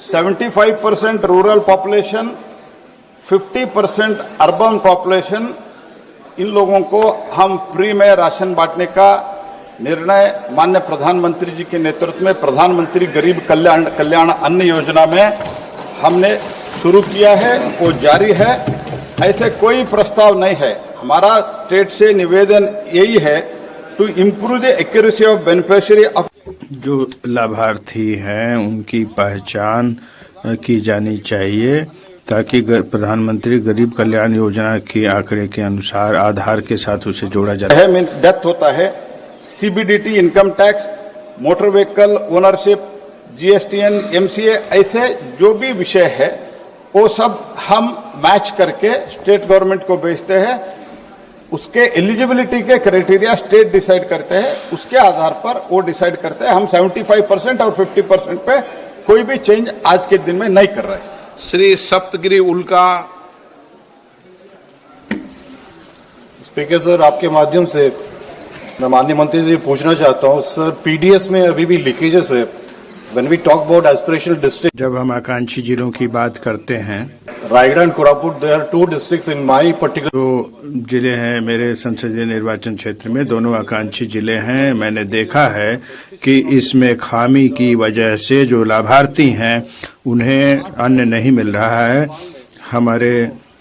75% rural population, 50% urban population, इन लोगों को हम फ्री में राशन बांटने का निर्णय माननीय प्रधानमंत्री जी के नेतृत्व में प्रधानमंत्री गरीब कल्याण अन्न योजना में हमने शुरू किया है, वो जारी है। ऐसे कोई प्रस्ताव नहीं है। हमारा स्टेट से निवेदन यही है to improve the accuracy of beneficiary of. जो लाभार्थी हैं उनकी पहचान की जानी चाहिए ताकि प्रधानमंत्री गरीब कल्याण योजना के आंकड़े के अनुसार आधार के साथ उसे जोड़ा जाता है। मीन्स डेथ होता है, CBDT, income tax, motor vehicle ownership, GSTN, MCA, ऐसे जो भी विषय है वो सब हम मैच करके स्टेट गवर्नमेंट को भेजते हैं। उसके एलिजिबिलिटी के क्राइटेरिया स्टेट डिसाइड करते हैं, उसके आधार पर वो डिसाइड करते हैं। हम 75% और 50% पे कोई भी चेंज आज के दिन में नहीं कर रहे हैं। श्री सप्तगिरी उल्का। स्पीकर सर, आपके माध्यम से मैं माननीय मंत्री जी पूछना चाहता हूं सर, पीडीएस में अभी भी लीकेजेस है। When we talk about aspirational district, जब हम आकांक्षी जिलों की बात करते हैं, Raigarh and Koraput, there are 2 districts in my particular. तो जिले हैं मेरे संसदीय निर्वाचन क्षेत्र में, दोनों आकांक्षी जिले हैं। मैंने देखा है कि इसमें खामी की वजह से जो लाभार्थी हैं उन्हें अन्न नहीं मिल रहा है। हमारे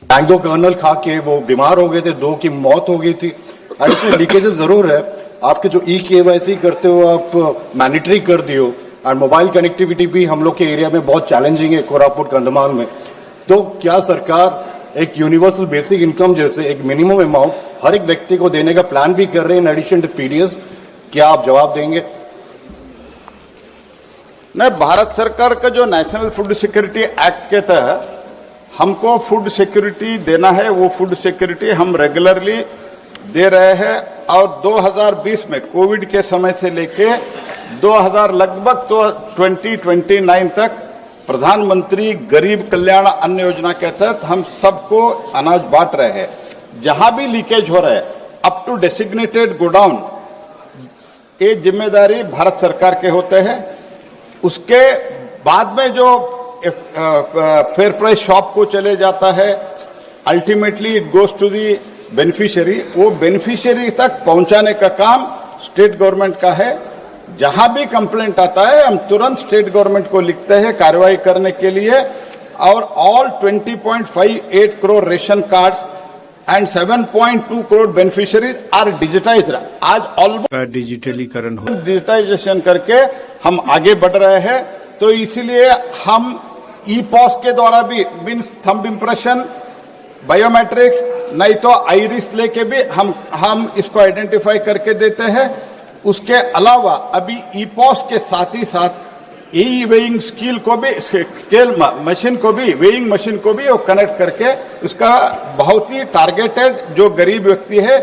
मैंगो कर्नल खा के वो बीमार हो गए थे, 2 की मौत हो गई थी। इसमें लीकेजेस जरूर है। आपके जो ई-केवाईसी करते हो आप मैंडेटरी कर दियो, और मोबाइल कनेक्टिविटी भी हम लोग के एरिया में बहुत चैलेंजिंग है कोरापुट कंधमाल में। तो क्या सरकार एक यूनिवर्सल बेसिक इनकम जैसे एक मिनिमम अमाउंट हर एक व्यक्ति को देने का प्लान भी कर रहे हैं इन एडिशन टू पीडीएस? क्या आप जवाब देंगे? नहीं, भारत सरकार का जो नेशनल फूड सिक्योरिटी एक्ट के तहत हमको फूड सिक्योरिटी देना है, वो फूड सिक्योरिटी हम रेगुलरली दे रहे हैं। और 2020 में कोविड के समय से लेके 2000 लगभग 2029 तक प्रधानमंत्री गरीब कल्याण अन्न योजना के तहत हम सबको अनाज बांट रहे हैं। जहां भी लीकेज हो रहा है अप टू डेसिग्नेटेड गोडाउन, ये जिम्मेदारी भारत सरकार के होते हैं। उसके बाद में जो फेयर प्राइस शॉप को चले जाता है, ultimately it goes to the beneficiary. वो बेनिफिशियरी तक पहुंचाने का काम स्टेट गवर्नमेंट का है। जहां भी कंप्लेंट आता है हम तुरंत स्टेट गवर्नमेंट को लिखते हैं कार्रवाई करने के लिए। और all 20.58 crore ration cards and 7.2 crore beneficiaries are digitised. आज ऑलमोस्ट डिजिटलीकरण हो, डिजिटाइजेशन करके हम आगे बढ़ रहे हैं। तो इसीलिए हम ई-पॉस के द्वारा भी मीन्स थंब इम्प्रेशन, बायोमेट्रिक्स, नहीं तो आइरिस लेके भी हम इसको आइडेंटिफाई करके देते हैं। उसके अलावा अभी ई-पॉस के साथ ही साथ ई वेइंग स्केल को भी, स्केल मशीन को भी, वेइंग मशीन को भी वो कनेक्ट करके उसका बहुत ही टारगेटेड जो गरीब व्यक्ति है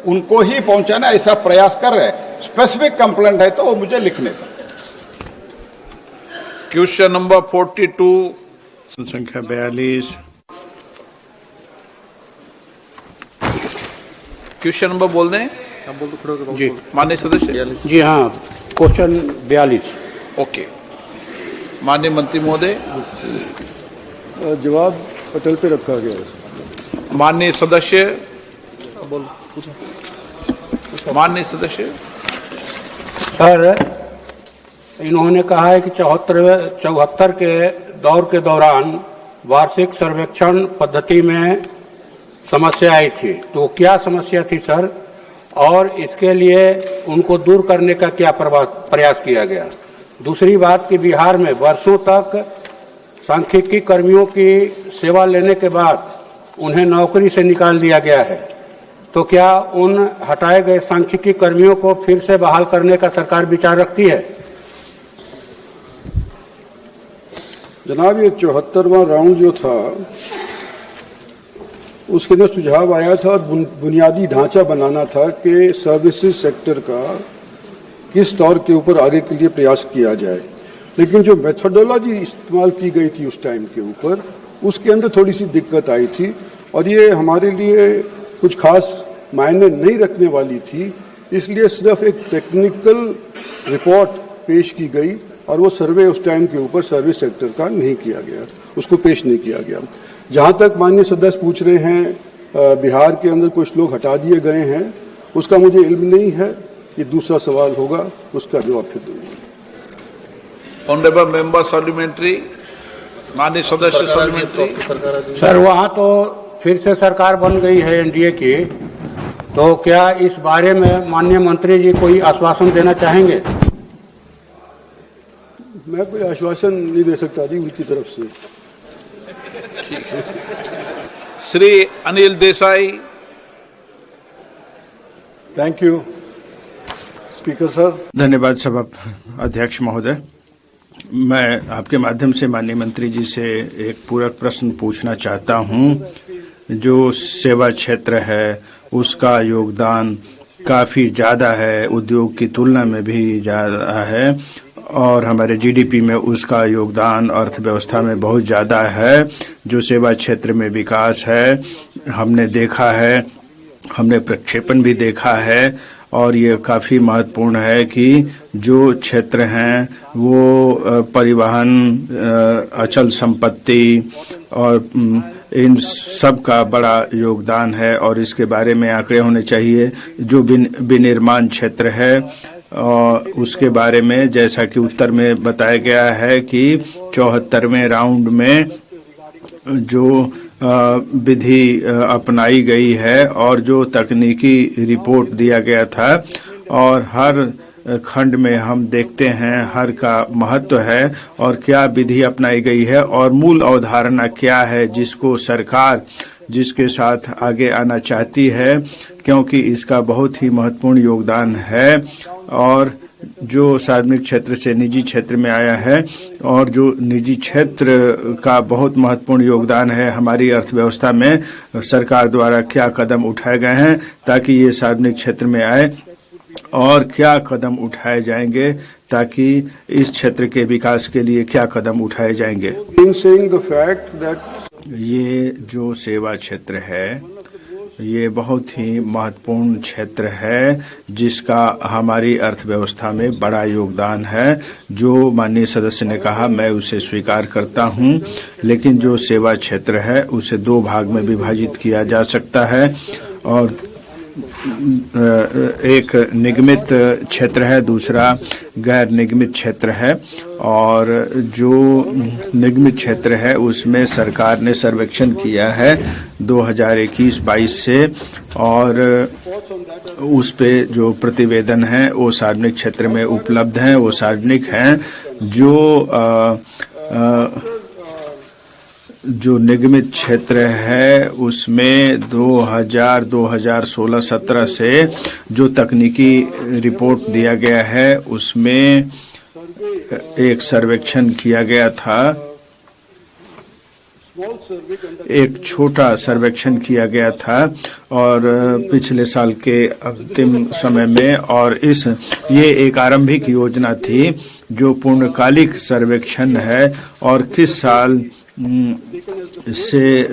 उनको ही पहुंचाना ऐसा प्रयास कर रहे हैं। स्पेसिफिक कंप्लेंट है तो वो मुझे लिखने दो। क्वेश्चन नंबर 42, संख्या 42। क्वेश्चन नंबर बोल दें जी माननीय सदस्य। जी हाँ, क्वेश्चन 42। ओके, माननीय मंत्री महोदय। जवाब पटल पे रखा गया है। माननीय सदस्य माननीय सदस्य। सर, इन्होंने कहा है कि 74 के दौर के दौरान वार्षिक सर्वेक्षण पद्धति में समस्या आई थी। तो क्या समस्या थी सर, और इसके लिए उनको दूर करने का क्या प्रयास किया गया? दूसरी बात कि बिहार में वर्षों तक सांख्यिकी कर्मियों की सेवा लेने के बाद उन्हें नौकरी से निकाल दिया गया है। तो क्या उन हटाए गए सांख्यिकी कर्मियों को फिर से बहाल करने का सरकार विचार रखती है? जनाब, ये 74वां राउंड जो था उसके अंदर सुझाव आया था और बुनियादी ढांचा बनाना था कि सर्विसेज सेक्टर का किस तौर के ऊपर आगे के लिए प्रयास किया जाए। लेकिन जो मेथोडोलॉजी इस्तेमाल की गई थी उस टाइम के ऊपर, उसके अंदर थोड़ी सी दिक्कत आई थी और ये हमारे लिए कुछ खास मायने नहीं रखने वाली थी। इसलिए सिर्फ एक टेक्निकल रिपोर्ट पेश की गई और वो सर्वे उस टाइम के ऊपर सर्विस सेक्टर का नहीं किया गया, उसको पेश नहीं किया गया। जहां तक माननीय सदस्य पूछ रहे हैं बिहार के अंदर कुछ लोग हटा दिए गए हैं, उसका मुझे इल्म नहीं है, ये दूसरा सवाल होगा, उसका जवाब फिर दूंगा। ऑनरेबल मेंबर सप्लीमेंट्री, माननीय सदस्य सप्लीमेंट्री। सर वहाँ तो फिर से सरकार बन गई है एनडीए की, तो क्या इस बारे में माननीय मंत्री जी कोई आश्वासन देना चाहेंगे? मैं कोई आश्वासन नहीं दे सकता जी उनकी तरफ से। Shri Anil Desai. Thank you speaker sir. धन्यवाद सभा अध्यक्ष महोदय। मैं आपके माध्यम से माननीय मंत्री जी से एक पूरक प्रश्न पूछना चाहता हूं। जो सेवा क्षेत्र है उसका योगदान काफ़ी ज़्यादा है, उद्योग की तुलना में भी ज़्यादा है, और हमारे जीडीपी में उसका योगदान अर्थव्यवस्था में बहुत ज़्यादा है। जो सेवा क्षेत्र में विकास है हमने देखा है, हमने प्रक्षेपण भी देखा है, और ये काफ़ी महत्वपूर्ण है कि जो क्षेत्र हैं वो परिवहन, अचल संपत्ति और इन सब का बड़ा योगदान है, और इसके बारे में आंकड़े होने चाहिए। जो विनिर्माण क्षेत्र है और उसके बारे में जैसा कि उत्तर में बताया गया है कि 74वें राउंड में जो विधि अपनाई गई है और जो तकनीकी रिपोर्ट दिया गया था, और हर खंड में हम देखते हैं हर का महत्व है और क्या विधि अपनाई गई है और मूल अवधारणा क्या है जिसको सरकार जिसके साथ आगे आना चाहती है, क्योंकि इसका बहुत ही महत्वपूर्ण योगदान है। और जो सार्वजनिक क्षेत्र से निजी क्षेत्र में आया है, और जो निजी क्षेत्र का बहुत महत्वपूर्ण योगदान है हमारी अर्थव्यवस्था में, सरकार द्वारा क्या कदम उठाए गए हैं ताकि ये सार्वजनिक क्षेत्र में आए, और क्या कदम उठाए जाएंगे ताकि इस क्षेत्र के विकास के लिए क्या कदम उठाए जाएंगे। ये जो सेवा क्षेत्र है ये बहुत ही महत्वपूर्ण क्षेत्र है जिसका हमारी अर्थव्यवस्था में बड़ा योगदान है। जो माननीय सदस्य ने कहा मैं उसे स्वीकार करता हूं, लेकिन जो सेवा क्षेत्र है उसे दो भाग में विभाजित किया जा सकता है, और एक निगमित क्षेत्र है, दूसरा गैर निगमित क्षेत्र है। और जो निगमित क्षेत्र है उसमें सरकार ने सर्वेक्षण किया है 2021-22 से, और उस पे जो प्रतिवेदन है वो सार्वजनिक क्षेत्र में उपलब्ध हैं, वो सार्वजनिक हैं। जो निगमित क्षेत्र है उसमें 2016-17 से जो तकनीकी रिपोर्ट दिया गया है उसमें एक सर्वेक्षण किया गया था, एक छोटा सर्वेक्षण किया गया था और पिछले साल के अंतिम समय में, और ये एक आरंभिक योजना थी जो पूर्णकालिक सर्वेक्षण है, और किस साल से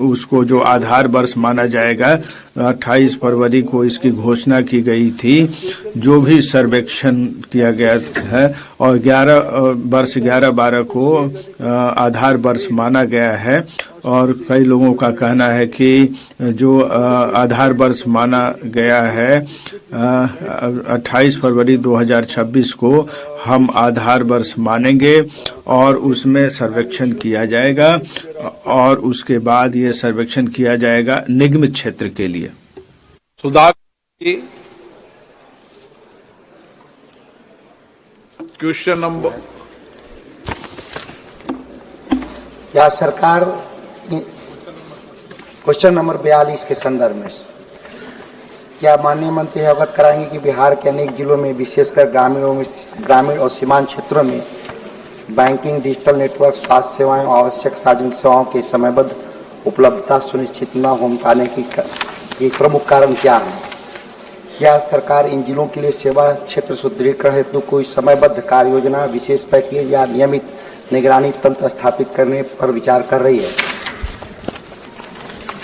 उसको जो आधार वर्ष माना जाएगा 28 फरवरी को इसकी घोषणा की गई थी। जो भी सर्वेक्षण किया गया है और 11/12 को आधार वर्ष माना गया है, और कई लोगों का कहना है कि जो आधार वर्ष माना गया है 28 फरवरी 2026 को हम आधार वर्ष मानेंगे और उसमें सर्वेक्षण किया जाएगा, और उसके बाद ये सर्वेक्षण किया जाएगा निगमित क्षेत्र के लिए। Sudhakar question number. क्या सरकार क्वेश्चन नंबर 42 के संदर्भ में क्या माननीय मंत्री अवगत कराएंगे कि बिहार के अनेक जिलों में विशेषकर ग्रामीण और सीमांत क्षेत्रों में बैंकिंग, डिजिटल नेटवर्क, स्वास्थ्य सेवाएं और आवश्यक सार्वजनिक सेवाओं की समयबद्ध उपलब्धता सुनिश्चित न हो पाने की एक प्रमुख कारण क्या है? क्या सरकार इन जिलों के लिए सेवा क्षेत्र सुदृढ़ीकरण हेतु कोई समयबद्ध कार्य योजना, विशेष पैकेज या नियमित निगरानी तंत्र स्थापित करने पर विचार कर रही है?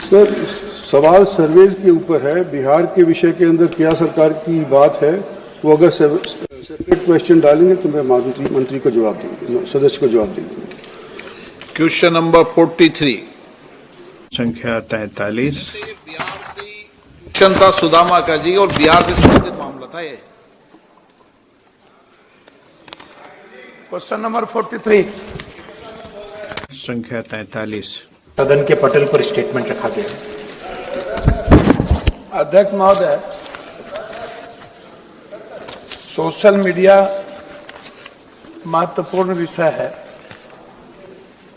सर, सवाल सर्वे के ऊपर है। बिहार के विषय के अंदर क्या सरकार की बात है, वो अगर सेपरेट क्वेश्चन डालेंगे तो मैं मंत्री को जवाब दूंगा, सदस्य को जवाब दे दूंगा। क्वेश्चन नंबर 43 संख्या 43। क्वेश्चन था सुदामा का जी और बिहार से संबंधित मामला था ये। क्वेश्चन नंबर 43 संख्या 43। सदन के पटल पर स्टेटमेंट रखा गया है। अध्यक्ष महोदय, सोशल मीडिया महत्वपूर्ण विषय है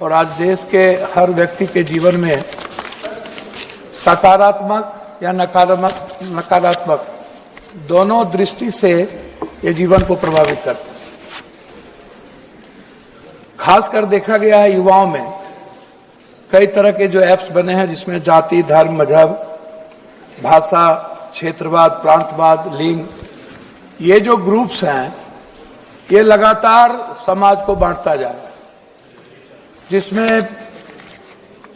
और आज देश के हर व्यक्ति के जीवन में सकारात्मक या नकारात्मक दोनों दृष्टि से ये जीवन को प्रभावित करता है। खासकर देखा गया है युवाओं में कई तरह के जो ऐप्स बने हैं जिसमें जाति, धर्म, मजहब, भाषा, क्षेत्रवाद, प्रांतवाद, लिंग, ये जो ग्रुप्स हैं ये लगातार समाज को बांटता जा रहा है, जिसमें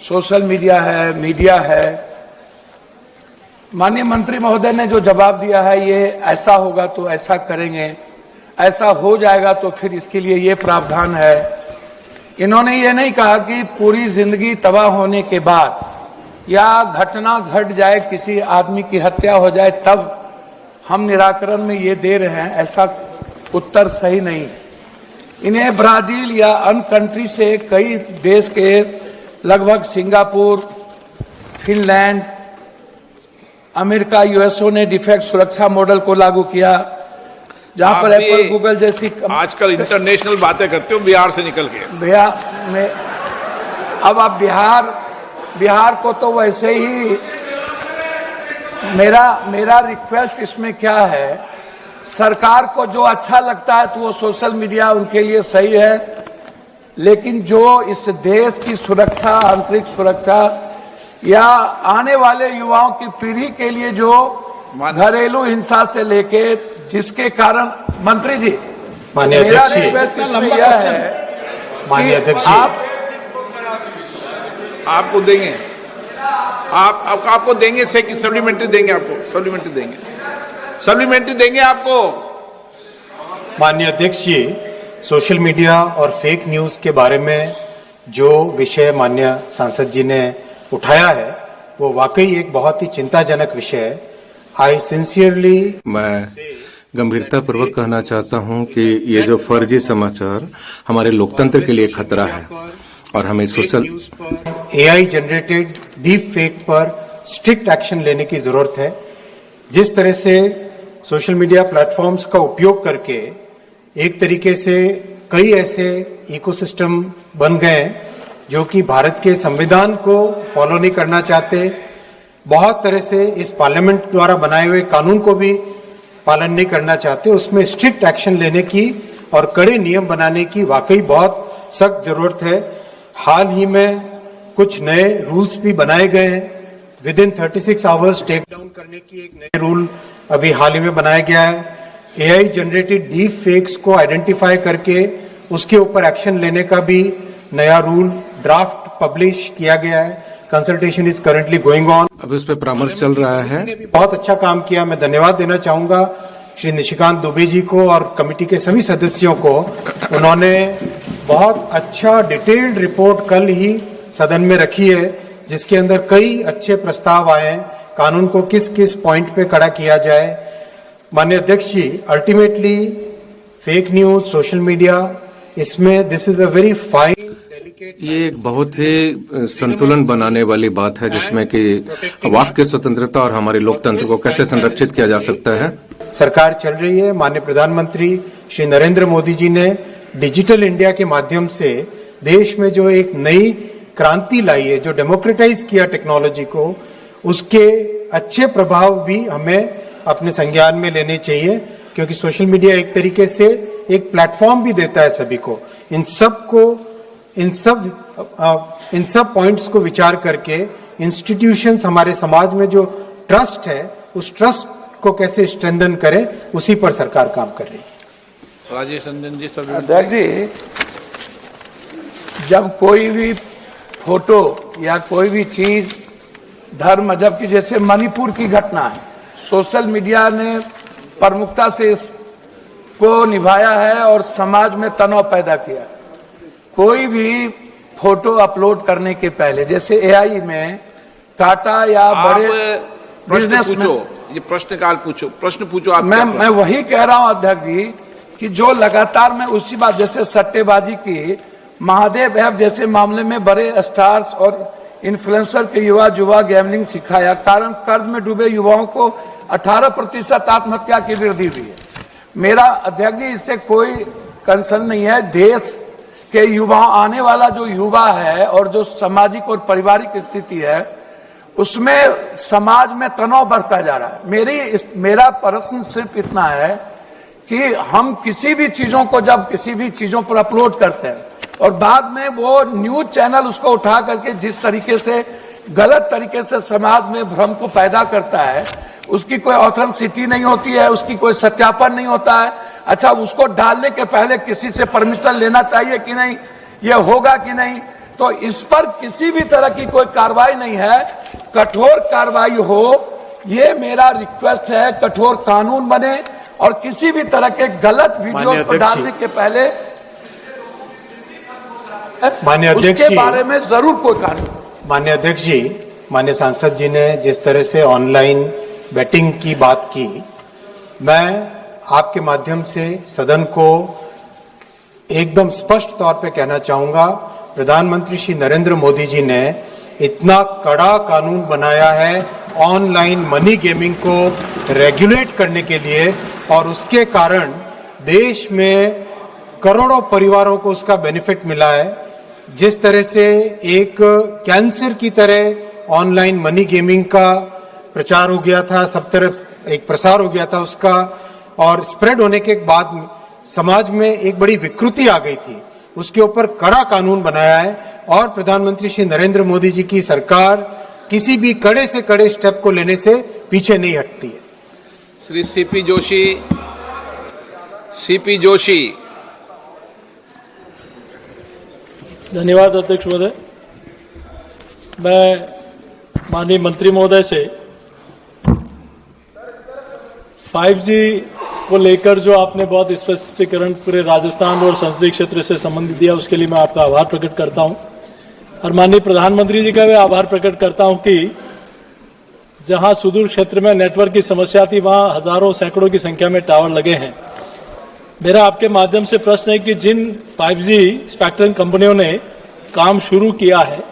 सोशल मीडिया है, मीडिया है। माननीय मंत्री महोदय ने जो जवाब दिया है ये ऐसा होगा तो ऐसा करेंगे, ऐसा हो जाएगा तो फिर इसके लिए ये प्रावधान है। इन्होंने ये नहीं कहा कि पूरी जिंदगी तबाह होने के बाद या घटना घट जाए, किसी आदमी की हत्या हो जाए तब हम निराकरण में ये दे रहे हैं, ऐसा उत्तर सही नहीं है। इन्हें ब्राजील या अन्य कंट्री से कई देश के लगभग सिंगापुर, फिनलैंड, अमेरिका, यूएसओ ने डिफेक्ट सुरक्षा मॉडल को लागू किया, जहां पर एप्पल, गूगल जैसी आजकल इंटरनेशनल बातें करते हो बिहार से निकल के। बिहार में अब आप बिहार को तो वैसे ही मेरा रिक्वेस्ट इसमें क्या है, सरकार को जो अच्छा लगता है तो वो सोशल मीडिया उनके लिए सही है, लेकिन जो इस देश की सुरक्षा, आंतरिक सुरक्षा या आने वाले युवाओं की पीढ़ी के लिए जो घरेलू हिंसा से लेके जिसके कारण, मंत्री जी माननीय मेरा अध्यक्ष जी, रिक्वेस्ट इसमें यह है माननीय कि अध्यक्ष जी, आपको देंगे, आपको देंगे, सप्लीमेंट्री देंगे, आपको सप्लीमेंट्री देंगे आपको। माननीय अध्यक्ष जी, सोशल मीडिया और फेक न्यूज के बारे में जो विषय माननीय सांसद जी ने उठाया है वो वाकई एक बहुत ही चिंताजनक विषय है। आई सिंसियरली, मैं गंभीरता पूर्वक कहना चाहता हूं कि ये जो फर्जी समाचार हमारे लोकतंत्र के लिए खतरा है और हमें social AI generated deep fake पर स्ट्रिक्ट एक्शन लेने की जरूरत है। जिस तरह से सोशल मीडिया प्लेटफॉर्म्स का उपयोग करके एक तरीके से कई ऐसे इकोसिस्टम बन गए जो कि भारत के संविधान को फॉलो नहीं करना चाहते, बहुत तरह से इस पार्लियामेंट द्वारा बनाए हुए कानून को भी पालन नहीं करना चाहते, उसमें स्ट्रिक्ट एक्शन लेने की और कड़े नियम बनाने की वाकई बहुत सख्त जरूरत है। हाल ही में कुछ नए रूल्स भी बनाए गए हैं। Within 36 hours take down करने की एक नया रूल अभी हाल ही में बनाया गया है। एआई जनरेटेड डीप फेक्स को आइडेंटिफाई करके उसके ऊपर एक्शन लेने का भी नया रूल ड्राफ्ट पब्लिश किया गया है। Consultation is currently going on. अभी उस पर परामर्श चल रहा है। बहुत अच्छा काम किया, मैं धन्यवाद देना चाहूंगा श्री निशिकांत दुबे जी को और कमेटी के सभी सदस्यों को। उन्होंने बहुत अच्छा डिटेल्ड रिपोर्ट कल ही सदन में रखी है जिसके अंदर कई अच्छे प्रस्ताव आए हैं, कानून को किस किस पॉइंट पे खड़ा किया जाए। माननीय अध्यक्ष जी, ultimately fake news, social media, इसमें this is a very fine, ये एक बहुत ही संतुलन बनाने वाली बात है जिसमें कि वाक की स्वतंत्रता और हमारे लोकतंत्र को कैसे संरक्षित किया जा सकता है। सरकार चल रही है। माननीय प्रधानमंत्री श्री नरेंद्र मोदी जी ने डिजिटल इंडिया के माध्यम से देश में जो एक नई क्रांति लाई है, जो डेमोक्रेटाइज किया टेक्नोलॉजी को, उसके अच्छे प्रभाव भी हमें अपने संज्ञान में लेने चाहिए, क्योंकि सोशल मीडिया एक तरीके से एक प्लेटफॉर्म भी देता है सभी को। इन सब पॉइंट्स को विचार करके इंस्टीट्यूशंस, हमारे समाज में जो ट्रस्ट है, उस ट्रस्ट को कैसे स्ट्रेंथन करें, उसी पर सरकार काम कर रही है। राजेश रंजन जी, सब अध्यक्ष जी, जब कोई भी फोटो या कोई भी चीज धर्म मजहब की, जैसे मणिपुर की घटना है, सोशल मीडिया ने प्रमुखता से को निभाया है और समाज में तनाव पैदा किया। कोई भी फोटो अपलोड करने के पहले, जैसे एआई में टाटा या बड़े बिजनेस में, ये प्रश्न पूछो आप। मैं वही कह रहा हूं अध्यक्ष जी कि जो लगातार मैं उसी बात, जैसे सट्टेबाजी की महादेव ऐप जैसे मामले में बड़े स्टार्स और इन्फ्लुएंसर के युवा गैम्बलिंग सिखाया, कारण कर्ज में डूबे युवाओं को 18% आत्महत्या की वृद्धि हुई है। मेरा अध्यक्ष जी इससे कोई कंसर्न नहीं है। देश के युवा, आने वाला जो युवा है और जो सामाजिक और पारिवारिक स्थिति है उसमें समाज में तनाव बढ़ता जा रहा है। मेरा प्रश्न सिर्फ इतना है कि हम किसी भी चीजों को जब किसी भी चीजों पर अपलोड करते हैं और बाद में वो न्यूज चैनल उसको उठा करके जिस तरीके से गलत तरीके से समाज में भ्रम को पैदा करता है, उसकी कोई ऑथेंटिसिटी नहीं होती है, उसकी कोई सत्यापन नहीं होता है। अच्छा, उसको डालने के पहले किसी से परमिशन लेना चाहिए कि नहीं, ये होगा कि नहीं, तो इस पर किसी भी तरह की कोई कार्रवाई नहीं है। कठोर कार्रवाई हो, ये मेरा रिक्वेस्ट है। कठोर कानून बने और किसी भी तरह के गलत वीडियो को डालने के पहले माननीय अध्यक्ष उसके जी, बारे में जरूर कोई कानून। माननीय अध्यक्ष जी, माननीय सांसद जी ने जिस तरह से ऑनलाइन बेटिंग की बात की, मैं आपके माध्यम से सदन को एकदम स्पष्ट तौर पे कहना चाहूंगा, प्रधानमंत्री श्री नरेंद्र मोदी जी ने इतना कड़ा कानून बनाया है ऑनलाइन मनी गेमिंग को रेगुलेट करने के लिए, और उसके कारण देश में करोड़ों परिवारों को उसका बेनिफिट मिला है। जिस तरह से एक कैंसर की तरह ऑनलाइन मनी गेमिंग का प्रचार हो गया था, सब तरफ एक प्रसार हो गया था उसका, और स्प्रेड होने के बाद समाज में एक बड़ी विकृति आ गई थी, उसके ऊपर कड़ा कानून बनाया है। और प्रधानमंत्री श्री नरेंद्र मोदी जी की सरकार किसी भी कड़े से कड़े स्टेप को लेने से पीछे नहीं हटती है। श्री सीपी जोशी। धन्यवाद अध्यक्ष महोदय। मैं माननीय मंत्री महोदय से 5G को लेकर जो आपने बहुत स्पष्टीकरण पूरे राजस्थान और संसदीय क्षेत्र से संबंधित दिया, उसके लिए मैं आपका आभार प्रकट करता हूं। और माननीय प्रधानमंत्री जी का भी आभार प्रकट करता हूं कि जहां सुदूर क्षेत्र में नेटवर्क की समस्या थी, वहां हजारों सैकड़ों की संख्या में टावर लगे हैं। मेरा आपके माध्यम से प्रश्न है कि जिन 5G स्पेक्ट्रम कंपनियों ने काम शुरू किया है,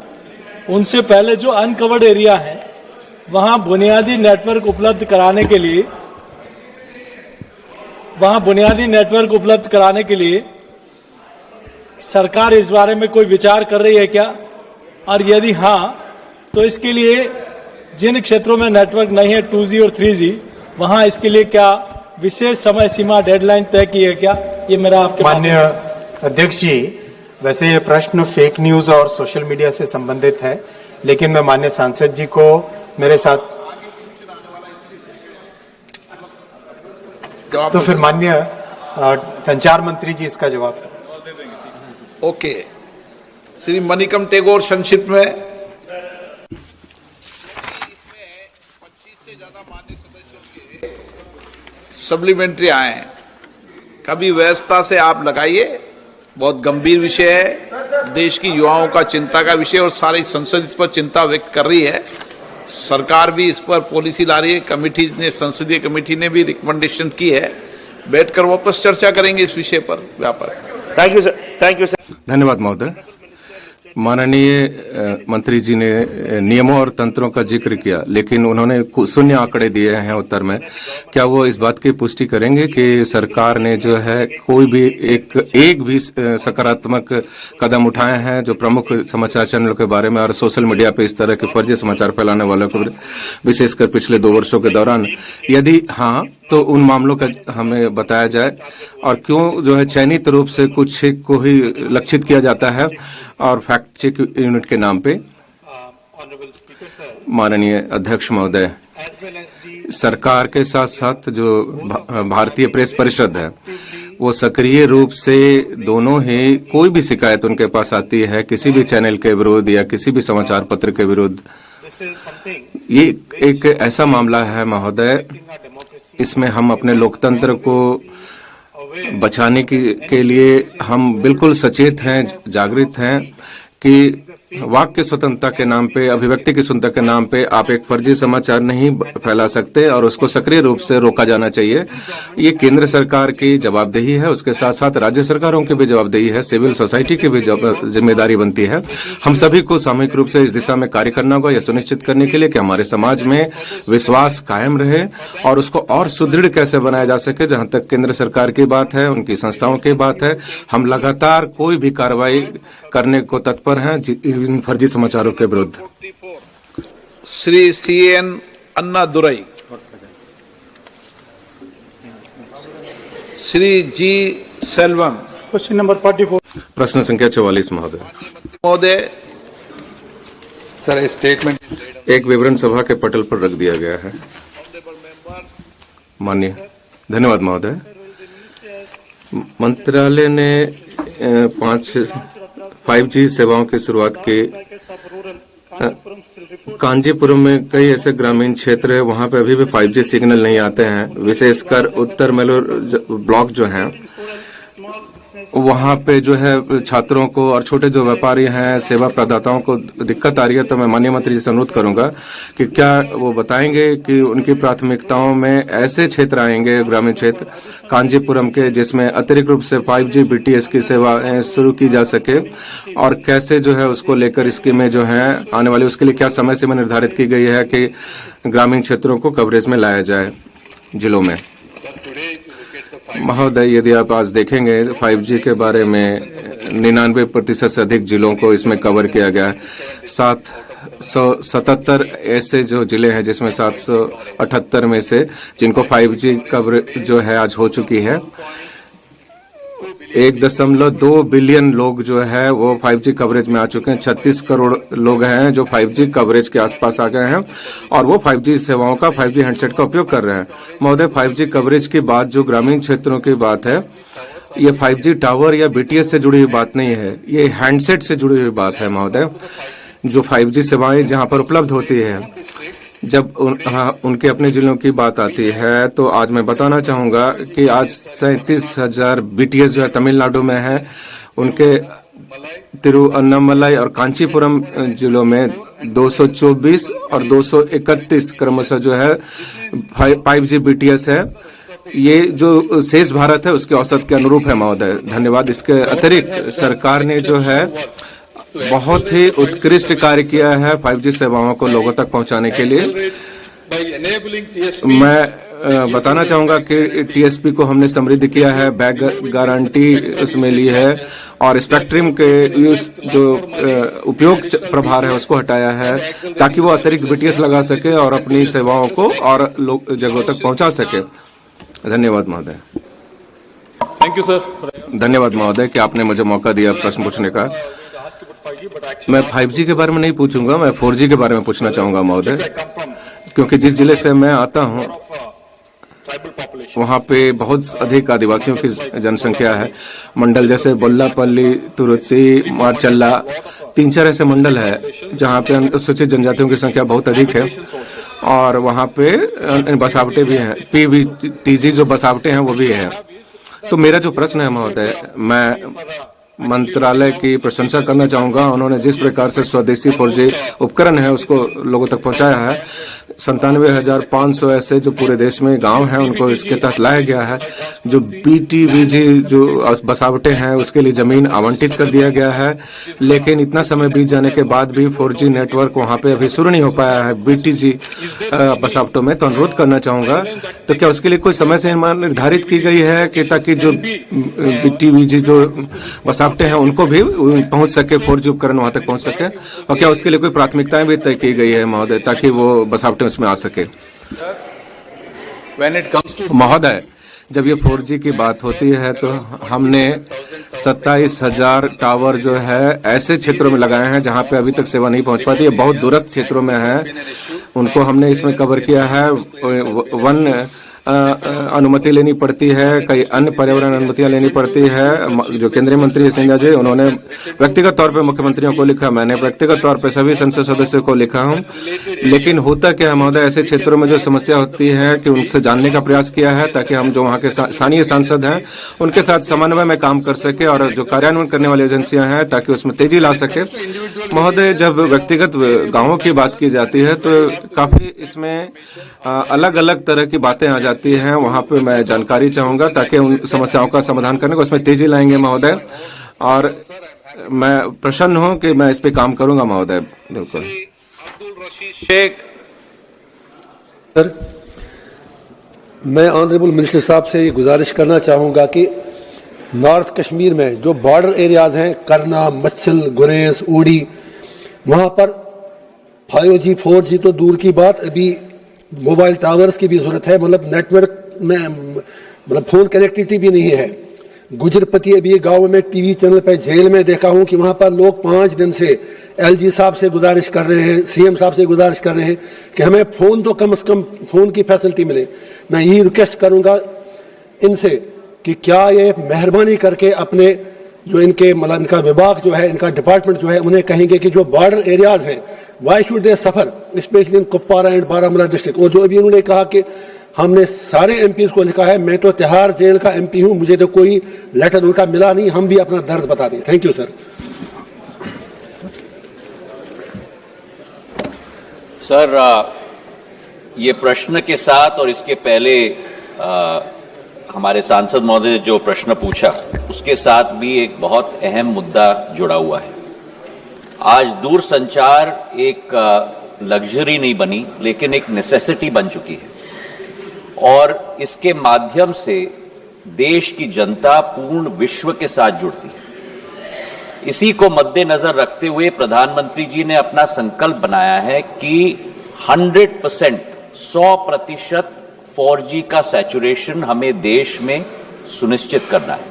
उनसे पहले जो अनकवर्ड एरिया है वहां बुनियादी नेटवर्क उपलब्ध कराने के लिए सरकार इस बारे में कोई विचार कर रही है क्या? और यदि हाँ, तो इसके लिए जिन क्षेत्रों में नेटवर्क नहीं है 2G और 3G, वहां इसके लिए क्या विशेष समय सीमा डेडलाइन तय की है क्या? ये मेरा आपके माननीय अध्यक्ष जी, वैसे ये प्रश्न फेक न्यूज और सोशल मीडिया से संबंधित है, लेकिन मैं माननीय सांसद जी को मेरे साथ तो फिर माननीय संचार मंत्री जी इसका जवाब। ओके, श्री मणिकम टेगोर संक्षिप्त में। 25 से ज्यादा माननीय सदस्यों के सप्लीमेंट्री आए हैं। कभी व्यवस्था से आप लगाइए, बहुत गंभीर विषय है, देश की युवाओं का चिंता का विषय, और सारी संसद इस पर चिंता व्यक्त कर रही है। सरकार भी इस पर पॉलिसी ला रही है। कमेटी ने, संसदीय कमेटी ने भी रिकमेंडेशन की है। बैठकर वापस चर्चा करेंगे इस विषय पर। व्यापार। Thank you sir. धन्यवाद महोदय। माननीय मंत्री जी ने नियमों और तंत्रों का जिक्र किया, लेकिन उन्होंने शून्य आंकड़े दिए हैं उत्तर में। क्या वो इस बात की पुष्टि करेंगे कि सरकार ने जो है कोई भी एक भी सकारात्मक कदम उठाए हैं जो प्रमुख समाचार चैनलों के बारे में और सोशल मीडिया पे इस तरह के फर्जी समाचार फैलाने वालों को, विशेषकर पिछले 2 वर्षों के दौरान? यदि हाँ, तो उन मामलों का हमें बताया जाए, और क्यों जो है चयनित रूप से कुछ को ही लक्षित किया जाता है और फैक्ट चेक यूनिट के नाम पे? माननीय अध्यक्ष महोदय, सरकार के साथ साथ जो भारतीय प्रेस परिषद है, वो सक्रिय रूप से दोनों ही, कोई भी शिकायत उनके पास आती है किसी भी चैनल के विरुद्ध या किसी भी समाचार पत्र के विरुद्ध, ये एक ऐसा मामला है महोदय, इसमें हम अपने लोकतंत्र को बचाने के लिए हम बिल्कुल सचेत हैं, जागृत हैं कि वाक की स्वतंत्रता के नाम पे, अभिव्यक्ति की स्वतंत्रता के नाम पे आप एक फर्जी समाचार नहीं फैला सकते और उसको सक्रिय रूप से रोका जाना चाहिए। ये केंद्र सरकार की जवाबदेही है, उसके साथ साथ राज्य सरकारों की भी जवाबदेही है, सिविल सोसाइटी की भी जिम्मेदारी बनती है। हम सभी को सामूहिक रूप से इस दिशा में कार्य करना होगा, यह सुनिश्चित करने के लिए कि हमारे समाज में विश्वास कायम रहे और उसको और सुदृढ़ कैसे बनाया जा सके। जहां तक केंद्र सरकार की बात है, उनकी संस्थाओं की बात है, हम लगातार कोई भी कार्रवाई करने को तत्पर हैं इन फर्जी समाचारों के विरुद्ध। Shri CN Anna Durai, Shri G Selvam, question number 44। प्रश्न संख्या 44 महोदय। महोदय, सर स्टेटमेंट एक विवरण सभा के पटल पर रख दिया गया है। माननीय, धन्यवाद महोदय। मंत्रालय ने 5G सेवाओं की शुरुआत की। कांजीपुरम में कई ऐसे ग्रामीण क्षेत्र है, वहां पे अभी भी 5G सिग्नल नहीं आते हैं, विशेषकर उत्तर मेलूर ब्लॉक जो हैं वहां पे जो है छात्रों को और छोटे जो व्यापारी हैं, सेवा प्रदाताओं को दिक्कत आ रही है। तो मैं माननीय मंत्री जी से अनुरोध करूंगा कि क्या वो बताएंगे कि उनकी प्राथमिकताओं में ऐसे क्षेत्र आएंगे, ग्रामीण क्षेत्र कांजीपुरम के, जिसमें अतिरिक्त रूप से 5G BTS की सेवाएं शुरू की जा सके और कैसे जो है उसको लेकर स्कीमें जो है आने वाली, उसके लिए क्या समय सीमा निर्धारित की गई है कि ग्रामीण क्षेत्रों को कवरेज में लाया जाए जिलों में। महोदय, यदि आप आज देखेंगे 5G के बारे में 99% से अधिक जिलों को इसमें कवर किया गया है। 777 ऐसे जो जिले हैं जिसमें 778 में से जिनको 5G कवरेज जो है आज हो चुकी है। 1.2 बिलियन लोग जो है वो 5G कवरेज में आ चुके हैं। 36 करोड़ लोग हैं जो 5G कवरेज के आसपास आ गए हैं और वो 5G सेवाओं का, 5G हैंडसेट का उपयोग कर रहे हैं। महोदय, 5G कवरेज की बात जो ग्रामीण क्षेत्रों की बात है, ये 5G टावर या BTS से जुड़ी हुई बात नहीं है, ये हैंडसेट से जुड़ी हुई बात है महोदय। जो 5G सेवाएं जहां पर उपलब्ध होती है, जब उनके अपने जिलों की बात आती है तो आज मैं बताना चाहूंगा कि आज 37,000 BTS जो है तमिलनाडु में है। उनके तिरुअन्नामलाई और कांचीपुरम जिलों में 224 और 231 क्रमशः जो है 5G BTS है। ये जो शेष भारत है उसके औसत के अनुरूप है महोदय। धन्यवाद। इसके अतिरिक्त सरकार ने जो है बहुत ही उत्कृष्ट कार्य किया है 5G सेवाओं को लोगों तक पहुंचाने के लिए। मैं बताना चाहूंगा कि TSP को हमने समृद्ध किया है, बैक गारंटी उसमें ली है और स्पेक्ट्रम के जो उपयोग प्रभार है उसको हटाया है ताकि वो अतिरिक्त BTS लगा सके और अपनी सेवाओं को और लोग जगहों तक पहुंचा सके। धन्यवाद महोदय। Thank you sir. धन्यवाद महोदय कि आपने मुझे मौका दिया प्रश्न पूछने का। मैं 5G के बारे में नहीं पूछूंगा, मैं 4G के बारे में पूछना चाहूंगा महोदय, क्योंकि जिस जिले से मैं आता हूं वहां पे बहुत अधिक आदिवासियों की जनसंख्या है। मंडल जैसे बोल्लापल्ली, तुरुती, मारचल्ला, 3-4 ऐसे मंडल है जहां पे अनुसूचित जनजातियों की संख्या बहुत अधिक है और वहां पे बसावटे भी हैं, PBTG जो बसावटे हैं वो भी है। तो मेरा जो प्रश्न है महोदय, मैं मंत्रालय की प्रशंसा करना चाहूंगा। उन्होंने जिस प्रकार से स्वदेशी 4G उपकरण है उसको लोगों तक पहुंचाया है। 97,500 ऐसे जो पूरे देश में गांव हैं उनको इसके तहत लाया गया है। जो BTBG जो बसावटे हैं उसके लिए जमीन आवंटित कर दिया गया है, लेकिन इतना समय बीत जाने के बाद भी 4G नेटवर्क वहां पे अभी शुरू नहीं हो पाया है BTG बसावटों में। तो अनुरोध करना चाहूंगा, तो क्या उसके लिए कोई समय सीमा निर्धारित की गई है कि ताकि जो BTBG जो बसावटे हैं उनको भी पहुंच सके, 4G उपकरण वहां तक पहुंच सके, और क्या उसके लिए कोई प्राथमिकताएं भी तय की गई है महोदय ताकि वो बसावटे उसमें आ सके? महोदय, जब ये 4G की बात होती है तो हमने 27,000 टावर जो है ऐसे क्षेत्रों में लगाए हैं जहां पे अभी तक सेवा नहीं पहुंच पाती है, बहुत दूरस्थ क्षेत्रों में है, उनको हमने इसमें कवर किया है। 1 अनुमति लेनी पड़ती है, कई अन्य पर्यावरण अनुमतियां लेनी पड़ती है। जो केंद्रीय मंत्री सिंधिया जी, उन्होंने व्यक्तिगत तौर पे मुख्यमंत्रियों को लिखा, मैंने व्यक्तिगत तौर पे सभी संसद सदस्यों को लिखा हूं। लेकिन होता क्या है महोदय, ऐसे क्षेत्रों में जो समस्या होती है कि उनसे जानने का प्रयास किया है ताकि हम जो वहाँ के स्थानीय सांसद हैं उनके साथ समन्वय में काम कर सके और जो कार्यान्वयन करने वाली एजेंसियां हैं ताकि उसमें तेजी ला सके। महोदय, जब व्यक्तिगत गांवों की बात की जाती है तो काफी इसमें अलग अलग तरह की बातें आ जाती हैं। वहां पे मैं जानकारी चाहूंगा ताकि उन समस्याओं का समाधान करने को उसमें तेजी लाएंगे महोदय, और मैं प्रसन्न हूं कि मैं इस पे काम करूंगा महोदय। बिल्कुल शेख। सर, मैं ऑनरेबल मिनिस्टर साहब से ये गुजारिश करना चाहूँगा कि नॉर्थ कश्मीर में जो बॉर्डर एरियाज हैं, करना, मच्छल, गुरेज, ऊड़ी, वहाँ पर 5G 4G तो दूर की बात, अभी मोबाइल टावर्स की भी जरूरत है। मतलब नेटवर्क में मतलब फोन कनेक्टिविटी भी नहीं है। गुजरपति अभी गांव में टीवी चैनल पे जेल में देखा हूं कि वहां पर लोग 5 दिन से LG साहब से गुजारिश कर रहे हैं, CM साहब से गुजारिश कर रहे हैं कि हमें फोन तो कम से कम फोन की फैसिलिटी मिले। मैं यही रिक्वेस्ट करूंगा इनसे कि क्या ये मेहरबानी करके अपने जो इनके मतलब इनका विभाग जो है, इनका डिपार्टमेंट जो है, उन्हें कहेंगे कि जो बॉर्डर एरियाज हैं why should they suffer, specially in Kupwara and Baramulla district. और जो अभी उन्होंने कहा कि हमने सारे MPs को लिखा है, मैं तो तिहाड़ जेल का MP हूं, मुझे तो कोई लेटर उनका मिला नहीं, हम भी अपना दर्द बता दें। Thank you sir. सर, ये प्रश्न के साथ और इसके पहले हमारे सांसद महोदय ने जो प्रश्न पूछा उसके साथ भी एक बहुत अहम मुद्दा जुड़ा हुआ है। आज दूरसंचार एक लग्जरी नहीं बनी, लेकिन एक नेसेसिटी बन चुकी है और इसके माध्यम से देश की जनता पूर्ण विश्व के साथ जुड़ती है। इसी को मद्देनजर रखते हुए प्रधानमंत्री जी ने अपना संकल्प बनाया है कि 100% 100% 4G का सैचुरेशन हमें देश में सुनिश्चित करना है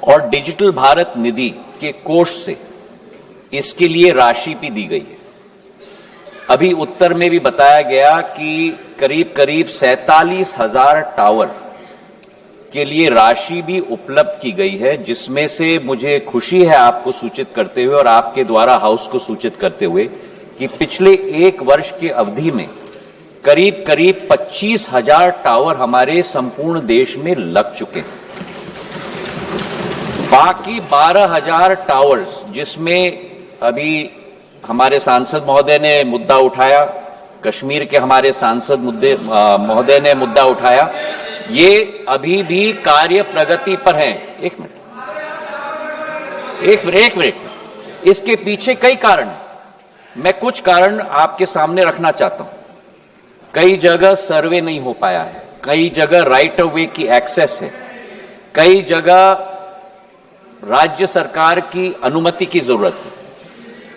और डिजिटल भारत निधि के कोष से इसके लिए राशि भी दी गई है। अभी उत्तर में भी बताया गया कि करीब 47,000 टावर के लिए राशि भी उपलब्ध की गई है, जिसमें से मुझे खुशी है आपको सूचित करते हुए और आपके द्वारा हाउस को सूचित करते हुए कि पिछले 1 वर्ष की अवधि में करीब 25,000 टावर हमारे संपूर्ण देश में लग चुके हैं। बाकी 12,000 टावर्स, जिसमें अभी हमारे सांसद महोदय ने मुद्दा उठाया, कश्मीर के हमारे सांसद महोदय ने मुद्दा उठाया, ये अभी भी कार्य प्रगति पर हैं। एक मिनट। इसके पीछे कई कारण हैं। मैं कुछ कारण आपके सामने रखना चाहता हूं। कई जगह सर्वे नहीं हो पाया है, कई जगह राइट ऑफ वे की एक्सेस है, कई जगह राज्य सरकार की अनुमति की जरूरत है।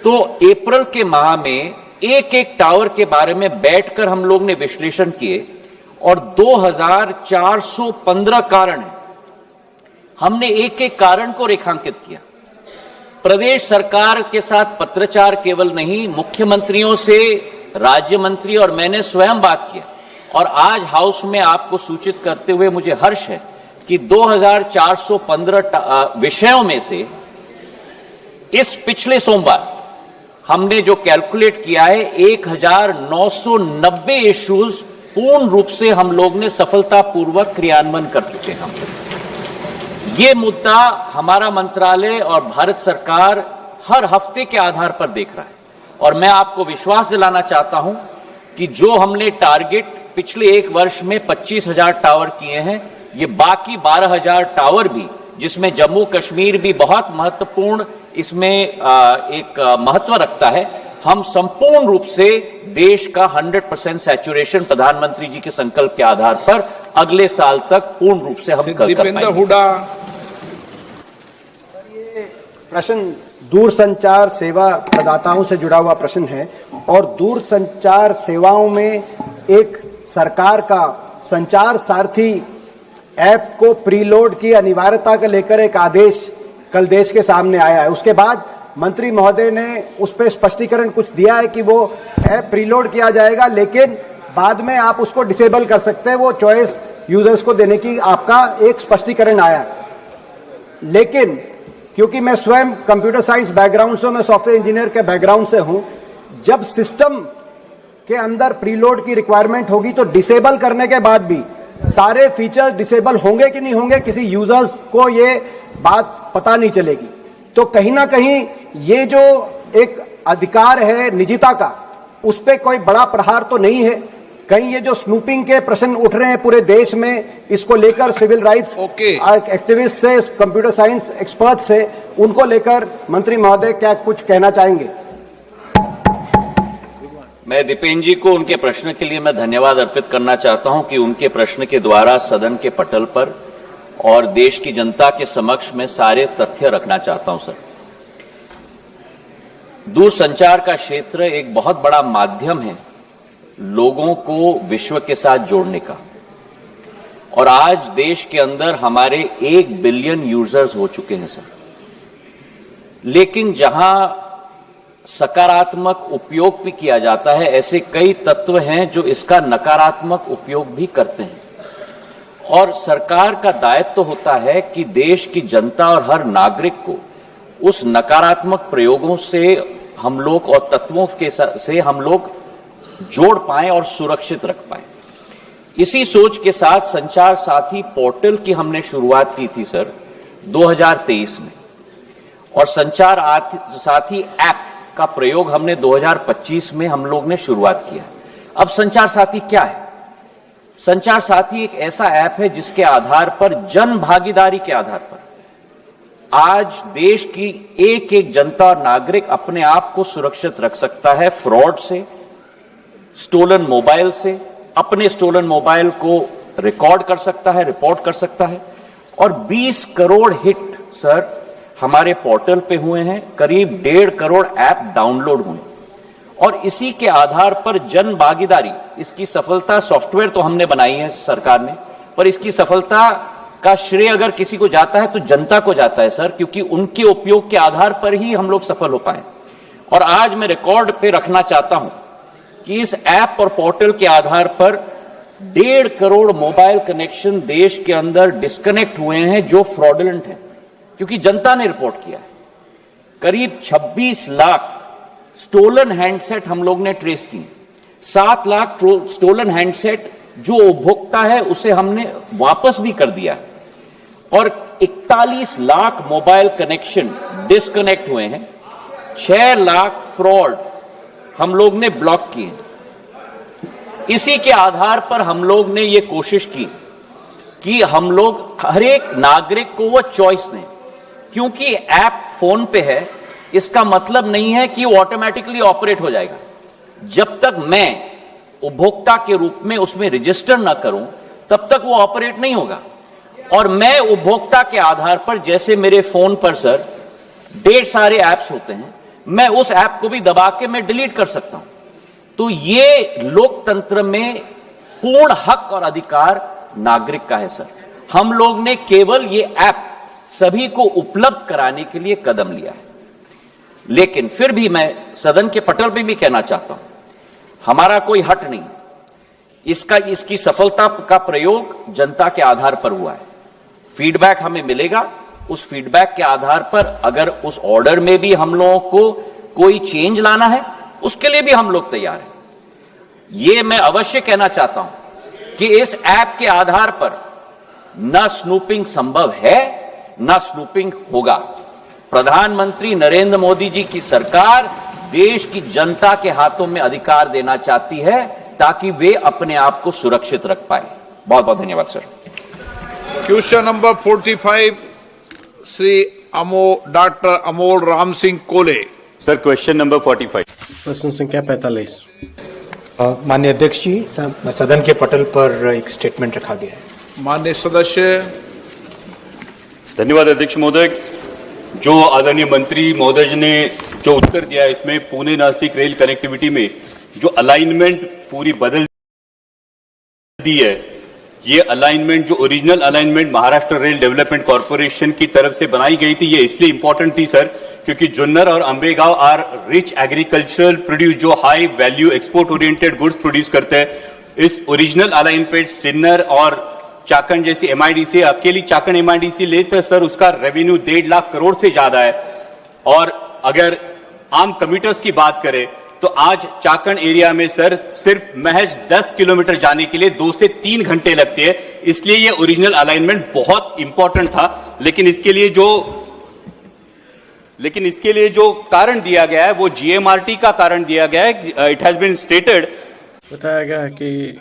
तो अप्रैल के माह में एक टावर के बारे में बैठकर हम लोग ने विश्लेषण किए और 2415 कारण है। हमने एक कारण को रेखांकित किया। प्रदेश सरकार के साथ पत्रचार केवल नहीं, मुख्यमंत्रियों से राज्य मंत्री और मैंने स्वयं बात किया और आज हाउस में आपको सूचित करते हुए मुझे हर्ष है कि 2415 विषयों में से इस पिछले सोमवार हमने जो कैलकुलेट किया है 1990 इश्यूज पूर्ण रूप से हम लोग ने सफलतापूर्वक क्रियान्वयन कर चुके हैं। ये मुद्दा हमारा मंत्रालय और भारत सरकार हर हफ्ते के आधार पर देख रहा है और मैं आपको विश्वास दिलाना चाहता हूं कि जो हमने टारगेट पिछले 1 वर्ष में 25,000 टावर किए हैं, ये बाकी 12,000 टावर भी, जिसमें जम्मू कश्मीर भी बहुत महत्वपूर्ण इसमें एक महत्व रखता है, हम संपूर्ण रूप से देश का 100% सैचुरेशन प्रधानमंत्री जी के संकल्प के आधार पर अगले साल तक पूर्ण रूप से हम कर पाएंगे। हुडा। प्रश्न दूरसंचार सेवा प्रदाताओं से जुड़ा हुआ प्रश्न है और दूरसंचार सेवाओं में एक सरकार का संचार सारथी ऐप को प्रीलोड की अनिवार्यता को लेकर एक आदेश कल देश के सामने आया है। उसके बाद मंत्री महोदय ने उस पर स्पष्टीकरण कुछ दिया है कि वो ऐप प्रीलोड किया जाएगा, लेकिन बाद में आप उसको डिसेबल कर सकते हैं, वो चॉइस यूजर्स को देने की आपका एक स्पष्टीकरण आया। लेकिन क्योंकि मैं स्वयं कंप्यूटर साइंस बैकग्राउंड से, मैं सॉफ्टवेयर इंजीनियर के बैकग्राउंड से हूं, जब सिस्टम के अंदर प्रीलोड की रिक्वायरमेंट होगी तो डिसेबल करने के बाद भी सारे फीचर्स डिसेबल होंगे कि नहीं होंगे, किसी यूजर्स को ये बात पता नहीं चलेगी। तो कहीं ना कहीं ये जो एक अधिकार है निजता का, उस पर कोई बड़ा प्रहार तो नहीं है? कहीं ये जो स्नूपिंग के प्रश्न उठ रहे हैं पूरे देश में, इसको लेकर सिविल राइट्स एक्टिविस्ट से, कंप्यूटर साइंस एक्सपर्ट से, उनको लेकर मंत्री महोदय क्या कुछ कहना चाहेंगे? मैं दीपेन जी को उनके प्रश्न के लिए मैं धन्यवाद अर्पित करना चाहता हूं कि उनके प्रश्न के द्वारा सदन के पटल पर और देश की जनता के समक्ष में सारे तथ्य रखना चाहता हूं। सर, दूरसंचार का क्षेत्र एक बहुत बड़ा माध्यम है लोगों को विश्व के साथ जोड़ने का, और आज देश के अंदर हमारे 1 बिलियन यूजर्स हो चुके हैं सर। लेकिन जहां सकारात्मक उपयोग भी किया जाता है, ऐसे कई तत्व हैं जो इसका नकारात्मक उपयोग भी करते हैं। और सरकार का दायित्व होता है कि देश की जनता और हर नागरिक को उस नकारात्मक प्रयोगों से हम लोग और तत्वों के से हम लोग जोड़ पाएं और सुरक्षित रख पाएं। इसी सोच के साथ संचार साथी पोर्टल की हमने शुरुआत की थी सर 2023 में, और संचार साथी ऐप का प्रयोग हमने 2025 में हम लोग ने शुरुआत किया। अब संचार साथी क्या है? संचार साथी एक ऐसा ऐप है जिसके आधार पर, जन भागीदारी के आधार पर, आज देश की एक एक जनता और नागरिक अपने आप को सुरक्षित रख सकता है फ्रॉड से, स्टोलन मोबाइल से, अपने स्टोलन मोबाइल को रिकॉर्ड कर सकता है, रिपोर्ट कर सकता है। और 20 करोड़ हिट सर हमारे पोर्टल पे हुए हैं, करीब 1.5 करोड़ ऐप डाउनलोड हुए, और इसी के आधार पर जन भागीदारी, इसकी सफलता, सॉफ्टवेयर तो हमने बनाई है सरकार ने, पर इसकी सफलता का श्रेय अगर किसी को जाता है तो जनता को जाता है सर, क्योंकि उनके उपयोग के आधार पर ही हम लोग सफल हो पाए। और आज मैं रिकॉर्ड पे रखना चाहता हूं कि इस ऐप और पोर्टल के आधार पर 1.5 करोड़ मोबाइल कनेक्शन देश के अंदर डिस्कनेक्ट हुए हैं जो फ्रॉडुलेंट है, क्योंकि जनता ने रिपोर्ट किया है। करीब 26 लाख स्टोलन हैंडसेट हम लोग ने ट्रेस किए, 7 लाख स्टोलन हैंडसेट जो उपभोक्ता है उसे हमने वापस भी कर दिया, और 41 लाख मोबाइल कनेक्शन डिस्कनेक्ट हुए हैं, 6 लाख फ्रॉड हम लोग ने ब्लॉक किए। इसी के आधार पर हम लोग ने ये कोशिश की कि हम लोग हर एक नागरिक को वो चॉइस दें, क्योंकि ऐप फोन पे है इसका मतलब नहीं है कि वो ऑटोमेटिकली ऑपरेट हो जाएगा। जब तक मैं उपभोक्ता के रूप में उसमें रजिस्टर ना करूं तब तक वो ऑपरेट नहीं होगा। और मैं उपभोक्ता के आधार पर, जैसे मेरे फोन पर सर ढेर सारे ऐप्स होते हैं, मैं उस ऐप को भी दबा के मैं डिलीट कर सकता हूं। तो ये लोकतंत्र में पूर्ण हक और अधिकार नागरिक का है सर। हम लोग ने केवल ये ऐप सभी को उपलब्ध कराने के लिए कदम लिया है। लेकिन फिर भी मैं सदन के पटल पे भी कहना चाहता हूं, हमारा कोई हट नहीं, इसकी सफलता का प्रयोग जनता के आधार पर हुआ है। फीडबैक हमें मिलेगा, उस फीडबैक के आधार पर अगर उस ऑर्डर में भी हम लोगों को कोई चेंज लाना है उसके लिए भी हम लोग तैयार हैं। ये मैं अवश्य कहना चाहता हूं कि इस ऐप के आधार पर न स्नूपिंग संभव है न स्नूपिंग होगा। प्रधानमंत्री नरेंद्र मोदी जी की सरकार देश की जनता के हाथों में अधिकार देना चाहती है ताकि वे अपने आप को सुरक्षित रख पाए। बहुत बहुत धन्यवाद sir. Question number 45 Shri doctor Amol Ram Singh Kole. Sir question number 45। प्रश्न संख्या 45। माननीय अध्यक्ष जी, सदन के पटल पर एक स्टेटमेंट रखा गया है। माननीय सदस्य। धन्यवाद अध्यक्ष महोदय। जो आदरणीय मंत्री महोदय जी ने जो उत्तर दिया है, इसमें पुणे नासिक रेल कनेक्टिविटी में जो अलाइनमेंट पूरी बदल दी है, ये अलाइनमेंट जो original alignment Maharashtra rail development corporation की तरफ से बनाई गई थी, ये इसलिए इंपॉर्टेंट थी सर क्योंकि जुन्नर और Ambegaon are rich agricultural produce, जो high value export oriented goods produce करते हैं। इस ओरिजिनल अलाइनमेंट सिन्नर और चाकन जैसी एमआईडीसी, अकेली चाकन एमआईडीसी ले तो सर उसका रेवेन्यू 1.5 लाख करोड़ से ज्यादा है। और अगर आम कम्यूटर्स की बात करें तो आज चाकन एरिया में सर सिर्फ महज 10 किलोमीटर जाने के लिए 2 से 3 घंटे लगते हैं। इसलिए ये ओरिजिनल अलाइनमेंट बहुत इंपॉर्टेंट था, लेकिन इसके लिए जो कारण दिया गया है वो जीएमआरटी का कारण दिया गया है। इट हैज बीन स्टेटेड, बताया गया कि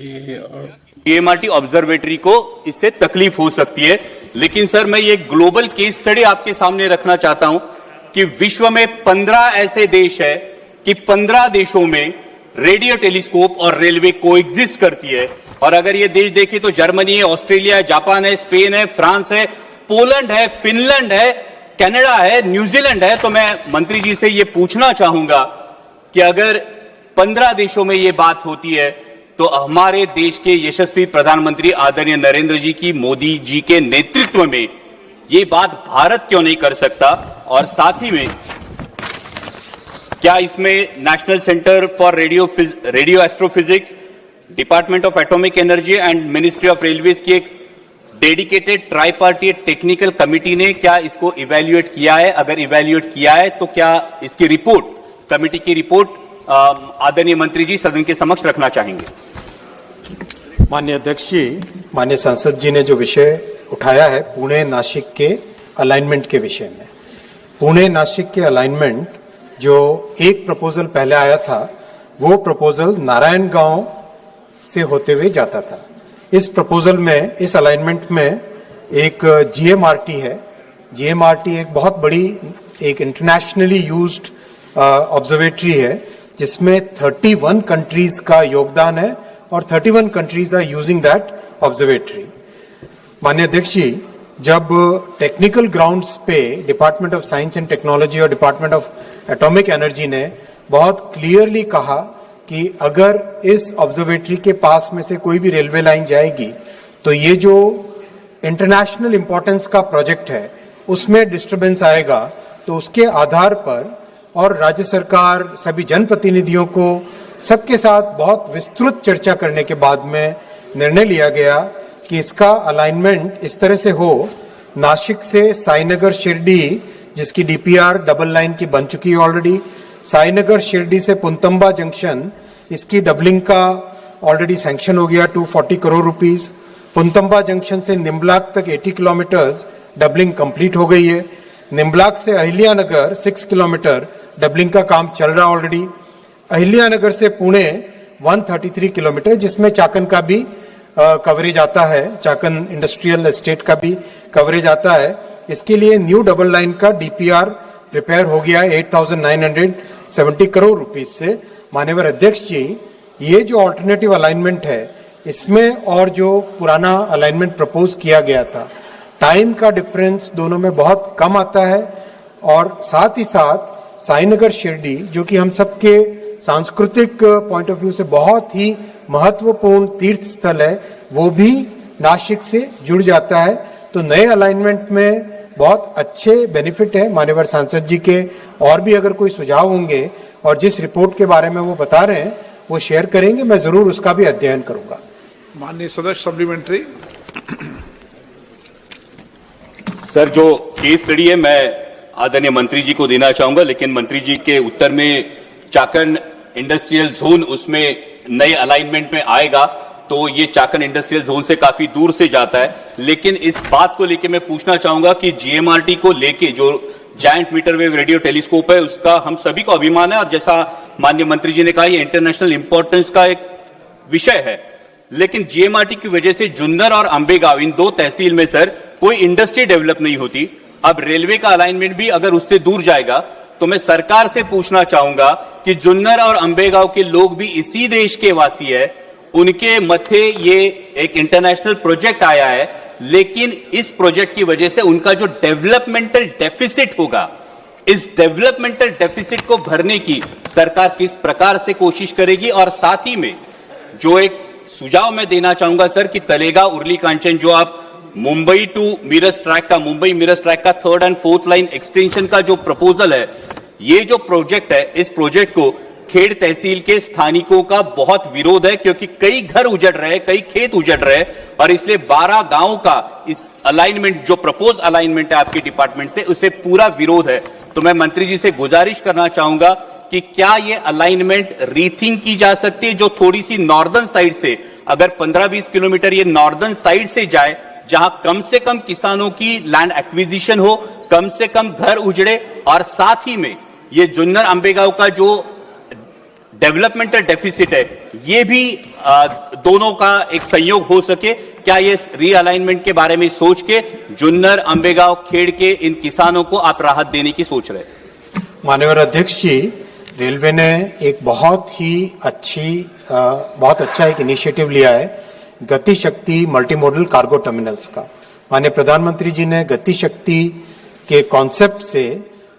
जीएमआरटी ऑब्जर्वेटरी को इससे तकलीफ हो सकती है। लेकिन सर मैं ये ग्लोबल केस स्टडी आपके सामने रखना चाहता हूं कि विश्व में 15 ऐसे देश है कि 15 देशों में रेडियो टेलीस्कोप और रेलवे कोएग्जिस्ट करती है। और अगर ये देश देखें तो जर्मनी है, ऑस्ट्रेलिया है, जापान है, स्पेन है, फ्रांस है, पोलैंड है, फिनलैंड है, कनाडा है, न्यूजीलैंड है। तो मैं मंत्री जी से ये पूछना चाहूंगा कि अगर 15 देशों में ये बात होती है तो हमारे देश के यशस्वी प्रधानमंत्री आदरणीय नरेंद्र जी की, मोदी जी के नेतृत्व में ये बात भारत क्यों नहीं कर सकता? और साथ ही में क्या इसमें national centre for radio astrophysics, department of atomic energy and ministry of railways की एक डेडिकेटेड ट्राइपार्टीट टेक्निकल कमिटी ने क्या इसको इवैल्यूएट किया है? अगर इवैल्यूएट किया है तो क्या इसकी रिपोर्ट, कमिटी की रिपोर्ट आदरणीय मंत्री जी सदन के समक्ष रखना चाहेंगे? माननीय अध्यक्ष जी, माननीय सांसद जी ने जो विषय उठाया है पुणे नासिक के अलाइनमेंट के विषय में, पुणे नासिक के अलाइनमेंट जो एक प्रपोजल पहले आया था वो प्रपोजल नारायणगांव से होते हुए जाता था। इस प्रपोजल में, इस अलाइनमेंट में एक जीएमआरटी है। जीएमआरटी एक बहुत बड़ी, एक इंटरनेशनली यूज्ड ऑब्जर्वेटरी है जिसमें 31 कंट्रीज का योगदान है और 31 countries are using that observatory. माननीय अध्यक्ष जी, जब टेक्निकल ग्राउंड्स पे department of science and technology और डिपार्टमेंट ऑफ एटॉमिक एनर्जी ने बहुत क्लियरली कहा कि अगर इस ऑब्जर्वेटरी के पास में से कोई भी रेलवे लाइन जाएगी तो ये जो इंटरनेशनल इंपॉर्टेंस का प्रोजेक्ट है उसमें डिस्टरबेंस आएगा, तो उसके आधार पर और राज्य सरकार, सभी जनप्रतिनिधियों को सबके साथ बहुत विस्तृत चर्चा करने के बाद में निर्णय लिया गया कि इसका अलाइनमेंट इस तरह से हो, नासिक से साईनगर शिरडी जिसकी डीपीआर डबल लाइन की बन चुकी है ऑलरेडी, साईनगर शिरडी से पुनतंबा जंक्शन इसकी डबलिंग का ऑलरेडी सैंक्शन हो गया 240 करोड़ रुपीस, पुनतंबा जंक्शन से निम्बलाक तक 80 किलोमीटर्स डबलिंग कंप्लीट हो गई है, निम्बलाक से अहिल्यानगर 6 किलोमीटर डबलिंग का काम चल रहा ऑलरेडी, अहिल्यानगर से पुणे 133 किलोमीटर जिसमें चाकन का भी कवरेज आता है, चाकन इंडस्ट्रियल एस्टेट का भी कवरेज आता है। इसके लिए न्यू डबल लाइन का डीपीआर प्रिपेयर हो गया है 8,970 करोड़ रुपीस से। माननीय अध्यक्ष जी, ये जो ऑल्टरनेटिव अलाइनमेंट है इसमें और जो पुराना अलाइनमेंट प्रपोज किया गया था, टाइम का डिफरेंस दोनों में बहुत कम आता है और साथ ही साथ साईनगर शिरडी जो कि हम सबके सांस्कृतिक पॉइंट ऑफ व्यू से बहुत ही महत्वपूर्ण तीर्थ स्थल है, वो भी नासिक से जुड़ जाता है। तो नए अलाइनमेंट में बहुत अच्छे बेनिफिट है। माननीय सांसद जी के और भी अगर कोई सुझाव होंगे और जिस रिपोर्ट के बारे में वो बता रहे हैं वो शेयर करेंगे, मैं जरूर उसका भी अध्ययन करूंगा। माननीय सदस्य सप्लीमेंट्री। सर, जो केस स्टडी है मैं आदरणीय मंत्री जी को देना चाहूंगा, लेकिन मंत्री जी के उत्तर में चाकन इंडस्ट्रियल जोन उसमें नए अलाइनमेंट में आएगा तो ये चाकन इंडस्ट्रियल जोन से काफी दूर से जाता है। लेकिन इस बात को लेके मैं पूछना चाहूंगा कि जीएमआरटी को लेके जो giant metre wave radio telescope है उसका हम सभी को अभिमान है और जैसा माननीय मंत्री जी ने कहा ये इंटरनेशनल इंपॉर्टेंस का एक विषय है। लेकिन जीएमआरटी की वजह से जुन्नर और अंबेगांव इन दो तहसील में सर कोई इंडस्ट्री डेवलप नहीं होती। अब रेलवे का अलाइनमेंट भी अगर उससे दूर जाएगा तो मैं सरकार से पूछना चाहूंगा कि जुन्नर और अंबेगांव के लोग भी इसी देश के वासी है, उनके मथे ये एक इंटरनेशनल प्रोजेक्ट आया है, लेकिन इस प्रोजेक्ट की वजह से उनका जो डेवलपमेंटल डेफिसिट होगा, इस डेवलपमेंटल डेफिसिट को भरने की सरकार किस प्रकार से कोशिश करेगी। और साथ ही में जो एक सुझाव मैं देना चाहूंगा सर कि तलेगा उर्ली कांचन जो आप मुंबई टू मिरज ट्रैक का, मुंबई मिरज ट्रैक का 3rd and 4th line extension का जो प्रपोजल है, ये जो प्रोजेक्ट है इस प्रोजेक्ट को खेड़ तहसील के स्थानिकों का बहुत विरोध है, क्योंकि कई घर उजड़ रहे, कई खेत उजड़ रहे, और इसलिए 12 गांवों का इस अलाइनमेंट, जो प्रपोज अलाइनमेंट है आपके डिपार्टमेंट से, उसे पूरा विरोध है। तो मैं मंत्री जी से गुजारिश करना चाहूंगा कि क्या ये अलाइनमेंट रीथिंक की जा सकती है, जो थोड़ी सी नॉर्दर्न साइड से, अगर 15-20 किलोमीटर ये नॉर्दर्न साइड से जाए, जहां कम से कम किसानों की लैंड एक्विजिशन हो, कम से कम घर उजड़े, और साथ ही में ये जुन्नर अंबेगांव का जो डेवलपमेंटल डेफिसिट है, ये भी दोनों का एक संयोग हो सके। क्या ये रीअलाइनमेंट के बारे में सोच के जुन्नर अंबेगांव खेड़ के इन किसानों को आप राहत देने की सोच रहे हैं? माननीय अध्यक्ष जी, रेलवे ने एक बहुत अच्छा एक इनिशिएटिव लिया है, गति शक्ति मल्टी मॉडल कार्गो टर्मिनल्स का। माननीय प्रधानमंत्री जी ने गति शक्ति के कॉन्सेप्ट से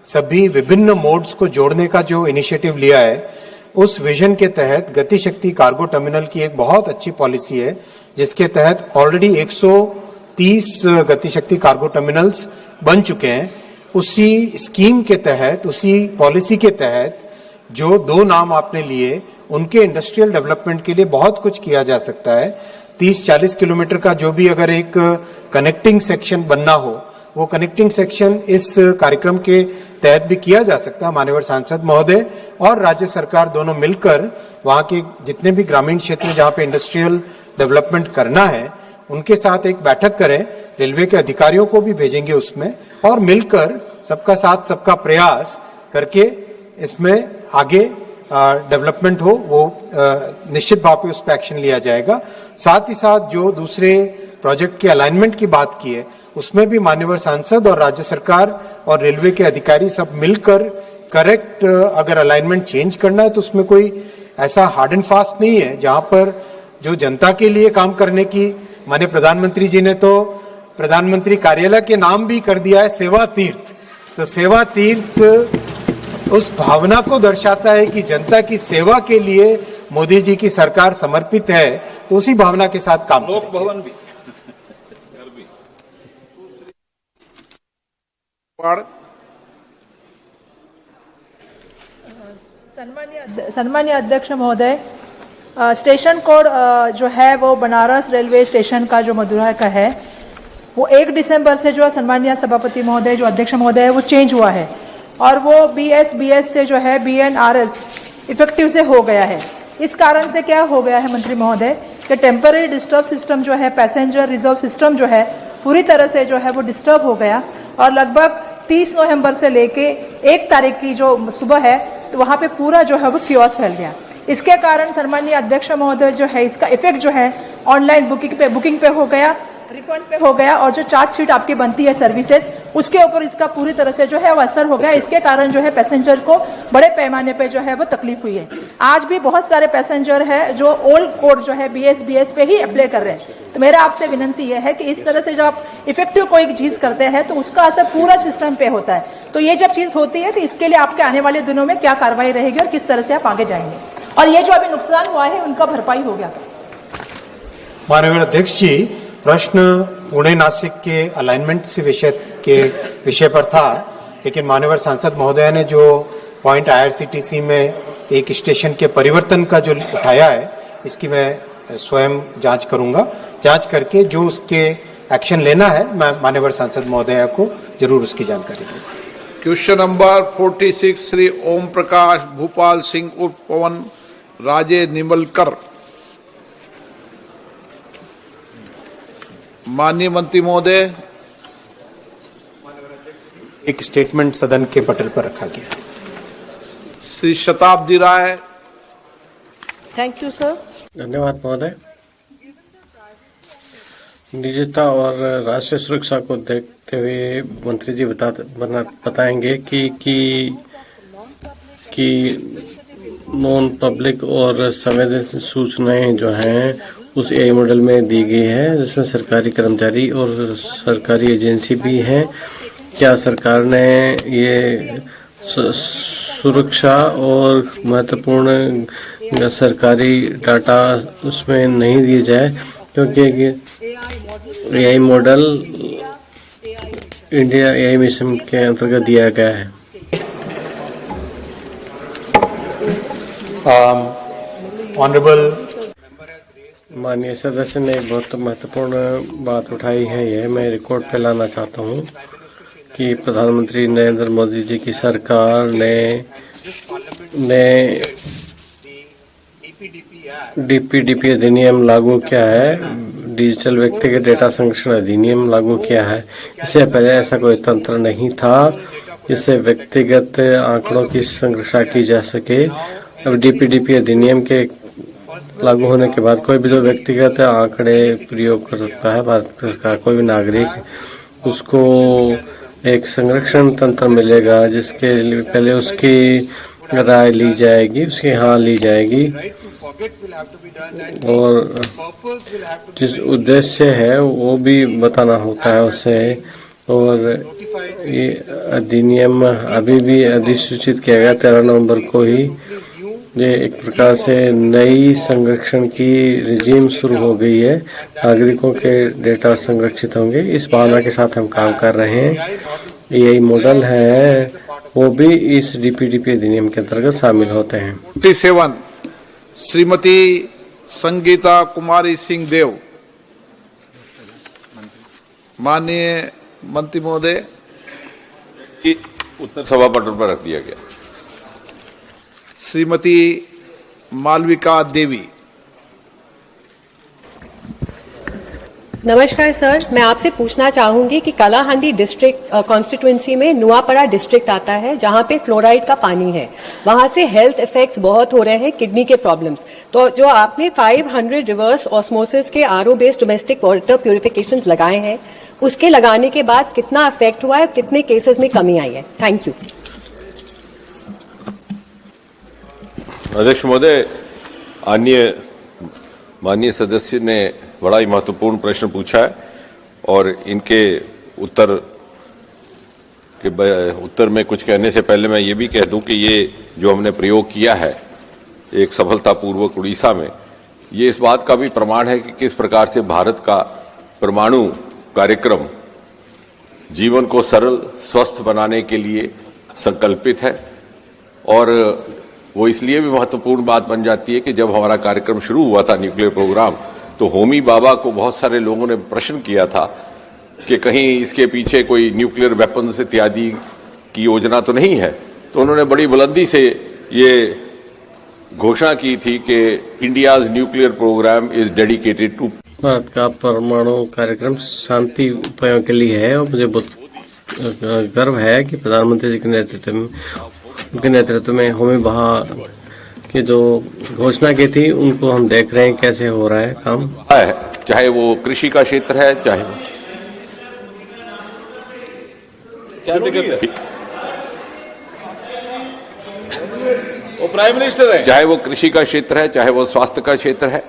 सभी विभिन्न मोड्स को जोड़ने का जो इनिशिएटिव लिया है, उस विजन के तहत गति शक्ति कार्गो टर्मिनल की एक बहुत अच्छी पॉलिसी है, जिसके तहत ऑलरेडी 130 गति शक्ति कार्गो टर्मिनल्स बन चुके हैं। उसी स्कीम के तहत, उसी पॉलिसी के तहत जो 2 नाम आपने लिए, उनके इंडस्ट्रियल डेवलपमेंट के लिए बहुत कुछ किया जा सकता है। 30-40 किलोमीटर का जो भी अगर एक कनेक्टिंग सेक्शन बनना हो, वो कनेक्टिंग सेक्शन इस कार्यक्रम के तहत भी किया जा सकता है। माननीय सांसद महोदय और राज्य सरकार दोनों मिलकर वहां के जितने भी ग्रामीण क्षेत्र जहां पे इंडस्ट्रियल डेवलपमेंट करना है, उनके साथ एक बैठक करें, रेलवे के अधिकारियों को भी भेजेंगे उसमें, और मिलकर सबका साथ सबका प्रयास करके इसमें आगे डेवलपमेंट हो, वो निश्चित भाव पे उस पर एक्शन लिया जाएगा। साथ ही साथ जो दूसरे प्रोजेक्ट के अलाइनमेंट की बात की है, उसमें भी माननीय सांसद और राज्य सरकार और रेलवे के अधिकारी सब मिलकर करेक्ट, अगर अलाइनमेंट चेंज करना है तो उसमें कोई ऐसा हार्ड एंड फास्ट नहीं है। जहां पर जो जनता के लिए काम करने की, माननीय प्रधानमंत्री जी ने तो प्रधानमंत्री कार्यालय के नाम भी कर दिया है सेवा तीर्थ। तो सेवा तीर्थ उस भावना को दर्शाता है कि जनता की सेवा के लिए मोदी जी की सरकार समर्पित है, तो उसी भावना के साथ काम। लोक भवन भी सम्मानीय अध्यक्ष महोदय, स्टेशन कोड जो है वो बनारस रेलवे स्टेशन का जो मदुरई का है, वो 1 दिसंबर से जो सम्मानीय सभापति महोदय, जो अध्यक्ष महोदय है, वो चेंज हुआ है, और वो BS से जो है BNRS इफेक्टिव से हो गया है। इस कारण से क्या हो गया है मंत्री महोदय कि टेम्पररी डिस्टर्ब सिस्टम जो है, पैसेंजर रिजर्व सिस्टम जो है, पूरी तरह से जो है वो डिस्टर्ब हो गया, और लगभग 30 नवंबर से लेके 1 तारीख की जो सुबह है, तो वहाँ पे पूरा जो है वो कियोस्क फैल गया। इसके कारण सम्मानीय अध्यक्ष महोदय जो है, इसका इफेक्ट जो है ऑनलाइन बुकिंग पे हो गया, रिफंड पे हो गया, और जो चार्ज शीट आपकी बनती है सर्विसेज, उसके ऊपर इसका पूरी तरह से जो है वो असर हो गया। इसके कारण जो है पैसेंजर को बड़े पैमाने पे जो है वो तकलीफ हुई है। आज भी बहुत सारे पैसेंजर है जो ओल्ड कोड जो है BS पे ही अप्लाई कर रहे हैं। तो मेरा आपसे विनंती यह है कि इस तरह से जब आप इफेक्टिव कोई चीज करते हैं तो उसका असर पूरा सिस्टम पे होता है। तो ये जब चीज होती है तो इसके लिए आपके आने वाले दिनों में क्या कार्रवाई रहेगी और किस तरह से आप आगे जाएंगे, और ये जो अभी नुकसान हुआ है उनका भरपाई हो गया? माननीय अध्यक्ष जी, प्रश्न पुणे नासिक के अलाइनमेंट से विषय पर था, लेकिन माननीय सांसद महोदय ने जो पॉइंट IRCTC में एक स्टेशन के परिवर्तन का जो उठाया है, इसकी मैं स्वयं जांच करूंगा। जांच करके जो उसके एक्शन लेना है, मैं माननीय सांसद महोदय को जरूर उसकी जानकारी दूंगा। क्वेश्चन नंबर 46 श्री ओम प्रकाश भूपाल सिंह उर्फ पवन राजे निमलकर। माननीय मंत्री महोदय, एक स्टेटमेंट सदन के पटल पर रखा गया। श्री शताब्दी राय। Thank you sir. धन्यवाद महोदय। निजता और राष्ट्रीय सुरक्षा को देखते हुए मंत्री जी बताएंगे कि नॉन पब्लिक और संवेदनशील सूचनाएं जो हैं उस AI मॉडल में दी गई है, जिसमें सरकारी कर्मचारी और सरकारी एजेंसी भी हैं। क्या सरकार ने ये सुरक्षा और महत्वपूर्ण सरकारी डाटा उसमें नहीं दिए जाए, क्योंकि AI model India AI mission के अंतर्गत दिया गया है। ऑनरेबल माननीय सदस्य ने एक बहुत महत्वपूर्ण बात उठाई है। यह मैं रिकॉर्ड पे लाना चाहता हूँ कि प्रधानमंत्री नरेंद्र मोदी जी की सरकार ने डीपीडीपी अधिनियम लागू किया है, डिजिटल व्यक्तिगत डेटा संरक्षण अधिनियम लागू किया है। इससे पहले ऐसा कोई तंत्र नहीं था जिससे व्यक्तिगत आंकड़ों की संरक्षा की जा सके। अब डीपीडीपी अधिनियम के लागू होने के बाद कोई भी जो व्यक्तिगत आंकड़े प्रयोग कर सकता है, भारत का कोई भी नागरिक, उसको एक संरक्षण तंत्र मिलेगा जिसके लिए पहले उसकी राय ली जाएगी, उसकी हाँ ली जाएगी और जिस उद्देश्य है वो भी बताना होता है उसे। और ये अधिनियम अभी भी अधिसूचित किया गया 13 नवंबर को ही। ये एक प्रकार से नई संरक्षण की रिजीम शुरू हो गई है, नागरिकों के डेटा संरक्षित होंगे, इस भावना के साथ हम काम कर रहे हैं। यही मॉडल है, वो भी इस डीपीडीपी अधिनियम के अंतर्गत शामिल होते हैं। 47 श्रीमती संगीता कुमारी सिंह देव। माननीय मंत्री महोदय, उत्तर सभापटल पर रख दिया गया। श्रीमती मालविका देवी। नमस्कार सर, मैं आपसे पूछना चाहूंगी कि कालाहांडी डिस्ट्रिक्ट कॉन्स्टिट्यूएंसी में नुआपड़ा डिस्ट्रिक्ट आता है जहां पे फ्लोराइड का पानी है, वहां से हेल्थ इफेक्ट्स बहुत हो रहे हैं, किडनी के प्रॉब्लम्स। तो जो आपने 500 रिवर्स ऑस्मोसिस के आरओ बेस्ड डोमेस्टिक वाटर प्यूरिफिकेशंस लगाए हैं, उसके लगाने के बाद कितना इफेक्ट हुआ है, कितने केसेस में कमी आई है? Thank you. अध्यक्ष महोदय, माननीय सदस्य ने बड़ा ही महत्वपूर्ण प्रश्न पूछा है और इनके उत्तर में कुछ कहने से पहले मैं ये भी कह दूं कि ये जो हमने प्रयोग किया है एक सफलतापूर्वक उड़ीसा में, ये इस बात का भी प्रमाण है कि किस प्रकार से भारत का परमाणु कार्यक्रम जीवन को सरल स्वस्थ बनाने के लिए संकल्पित है। और वो इसलिए भी महत्वपूर्ण बात बन जाती है कि जब हमारा कार्यक्रम शुरू हुआ था न्यूक्लियर प्रोग्राम, तो होमी बाबा को बहुत सारे लोगों ने प्रश्न किया था कि कहीं इसके पीछे कोई न्यूक्लियर वेपन्स इत्यादि की योजना तो नहीं है। तो उन्होंने बड़ी बुलंदी से ये घोषणा की थी कि India's nuclear programme is dedicated to. Bharat का परमाणु कार्यक्रम शांति उपायों के लिए है और मुझे बहुत गर्व है कि प्रधानमंत्री जी के नेतृत्व में होमी बाबा की जो घोषणा की थी उनको हम देख रहे हैं कैसे हो रहा है काम। चाहे वो कृषि का क्षेत्र है, चाहे क्या दिक्कत है? वो प्राइम मिनिस्टर है। चाहे वो कृषि का क्षेत्र है, चाहे वो स्वास्थ्य का क्षेत्र है।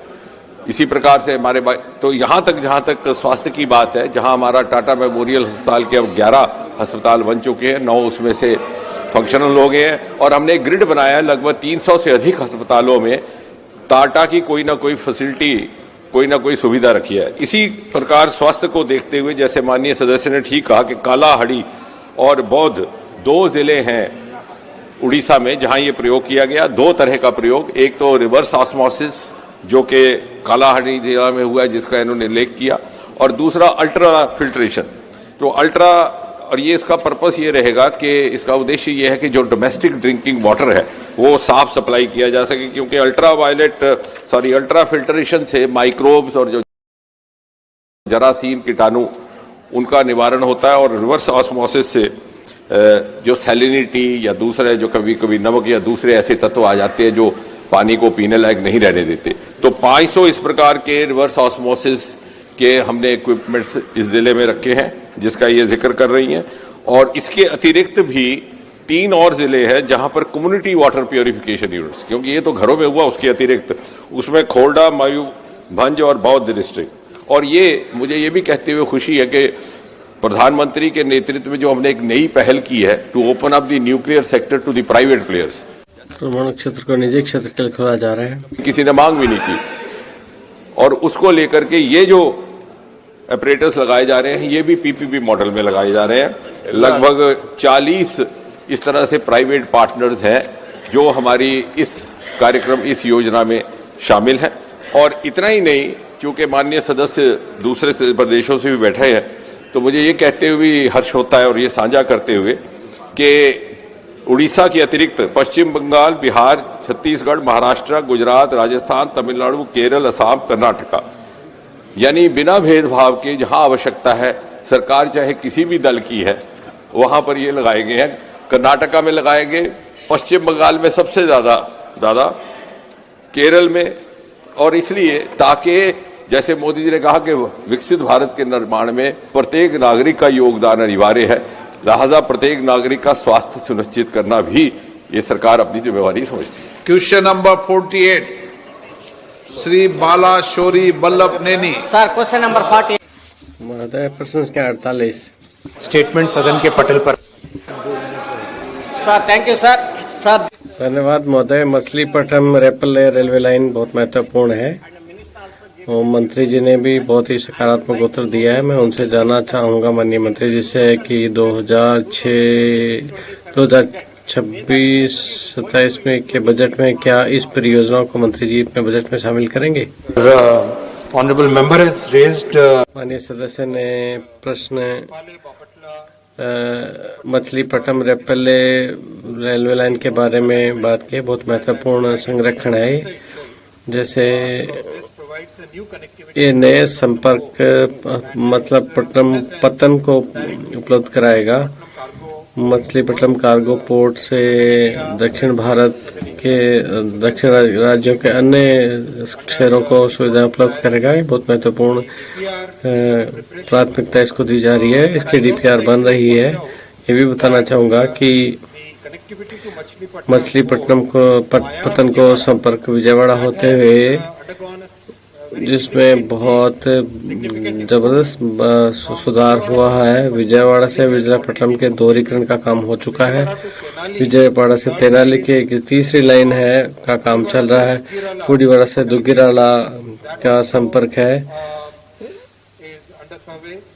इसी प्रकार से हमारे तो यहाँ तक जहाँ तक स्वास्थ्य की बात है, जहाँ हमारा टाटा मेमोरियल अस्पताल के अब 11 अस्पताल बन चुके हैं, 9 उसमें से फंक्शनल हो गए हैं और हमने एक ग्रिड बनाया है। लगभग 300 से अधिक अस्पतालों में टाटा की कोई ना कोई फैसिलिटी, कोई ना कोई सुविधा रखी है। इसी प्रकार स्वास्थ्य को देखते हुए, जैसे माननीय सदस्य ने ठीक कहा कि कालाहांडी और बौद्ध 2 जिले हैं उड़ीसा में जहां ये प्रयोग किया गया। 2 तरह का प्रयोग, एक तो रिवर्स ऑस्मोसिस जो कि कालाहांडी जिला में हुआ है जिसका इन्होंने उल्लेख किया, और दूसरा अल्ट्रा फिल्ट्रेशन। तो अल्ट्रा, और ये इसका पर्पस ये रहेगा कि इसका उद्देश्य ये है कि जो डोमेस्टिक ड्रिंकिंग वाटर है वो साफ सप्लाई किया जा सके, क्योंकि अल्ट्रा फिल्ट्रेशन से माइक्रोब्स और जो जरासीम कीटाणु उनका निवारण होता है, और रिवर्स ऑस्मोसिस से जो सैलिनिटी या दूसरे जो कभी कभी नमक या दूसरे ऐसे तत्व आ जाते हैं जो पानी को पीने लायक नहीं रहने देते। तो 500 इस प्रकार के रिवर्स ऑस्मोसिस के हमने इक्विपमेंट्स इस जिले में रखे हैं जिसका ये जिक्र कर रही हैं। और इसके अतिरिक्त भी 3 और जिले हैं जहां पर कम्युनिटी वाटर प्योरिफिकेशन यूनिट्स, क्योंकि ये तो घरों में हुआ, उसके अतिरिक्त उसमें खोरडा, मयूरभंज और बौद्ध डिस्ट्रिक्ट। और ये मुझे ये भी कहते हुए खुशी है कि प्रधानमंत्री के नेतृत्व में जो हमने एक नई पहल की है to open up the nuclear sector to the private players, परमाणु क्षेत्र को निजी क्षेत्र के लिए खोला जा रहा है, किसी ने मांग भी नहीं की, और उसको लेकर के ये जो ऑपरेटर्स लगाए जा रहे हैं ये भी पीपीपी मॉडल में लगाए जा रहे हैं। लगभग 40 इस तरह से प्राइवेट पार्टनर्स हैं जो हमारी इस कार्यक्रम, इस योजना में शामिल है। और इतना ही नहीं, चूंकि माननीय सदस्य दूसरे प्रदेशों से भी बैठे हैं, तो मुझे ये कहते हुए हर्ष होता है और ये साझा करते हुए कि उड़ीसा के अतिरिक्त पश्चिम बंगाल, बिहार, छत्तीसगढ़, महाराष्ट्र, गुजरात, राजस्थान, तमिलनाडु, केरल, असम, कर्नाटका, यानी बिना भेदभाव के जहां आवश्यकता है, सरकार चाहे किसी भी दल की है, वहां पर ये लगाए गए हैं। कर्नाटका में लगाए गए, पश्चिम बंगाल में सबसे ज्यादा, केरल में, और इसलिए ताकि जैसे मोदी जी ने कहा कि विकसित भारत के निर्माण में प्रत्येक नागरिक का योगदान अनिवार्य है, लिहाजा प्रत्येक नागरिक का स्वास्थ्य सुनिश्चित करना भी ये सरकार अपनी जिम्मेवारी समझती है। क्वेश्चन नंबर 48 श्री बाला शोरी बल्लभ नेनी। सर क्वेश्चन नंबर 48 महोदय, प्रश्न संख्या 48 स्टेटमेंट सदन के पटल पर। Sir thank you sir. Sir धन्यवाद महोदय। मछलीपट्टनम रेपल्ले रेलवे लाइन बहुत महत्वपूर्ण है और मंत्री जी ने भी बहुत ही सकारात्मक उत्तर दिया है। मैं उनसे जानना चाहूँगा माननीय मंत्री जी से कि 2026-27 में के बजट में क्या इस परियोजनाओं को मंत्री जी अपने बजट में शामिल करेंगे? Honourable member has raised. माननीय सदस्य ने प्रश्न मछलीपट्टनम रेपल्ले रेलवे लाइन के बारे में बात की। बहुत महत्वपूर्ण संरक्षण है, जैसे ये नए संपर्क मतलब पत्तन को उपलब्ध कराएगा। मछलीपट्टनम कार्गो पोर्ट से दक्षिण भारत के दक्षिण राज्यों के अन्य शहरों को सुविधा उपलब्ध करेगा। ये बहुत महत्वपूर्ण प्राथमिकता इसको दी जा रही है। इसकी डीपीआर बन रही है। ये भी बताना चाहूँगा कि मछलीपट्टनम को पत्तन को संपर्क विजयवाड़ा होते हुए, जिसमें बहुत जबरदस्त सुधार हुआ है। विजयवाड़ा से विशाखापट्टनम के दोहरीकरण का काम हो चुका है। विजयवाड़ा से तेनाली की एक तीसरी लाइन है का काम चल रहा है। गुड़ीवाड़ा से दुग्गिराला का संपर्क है,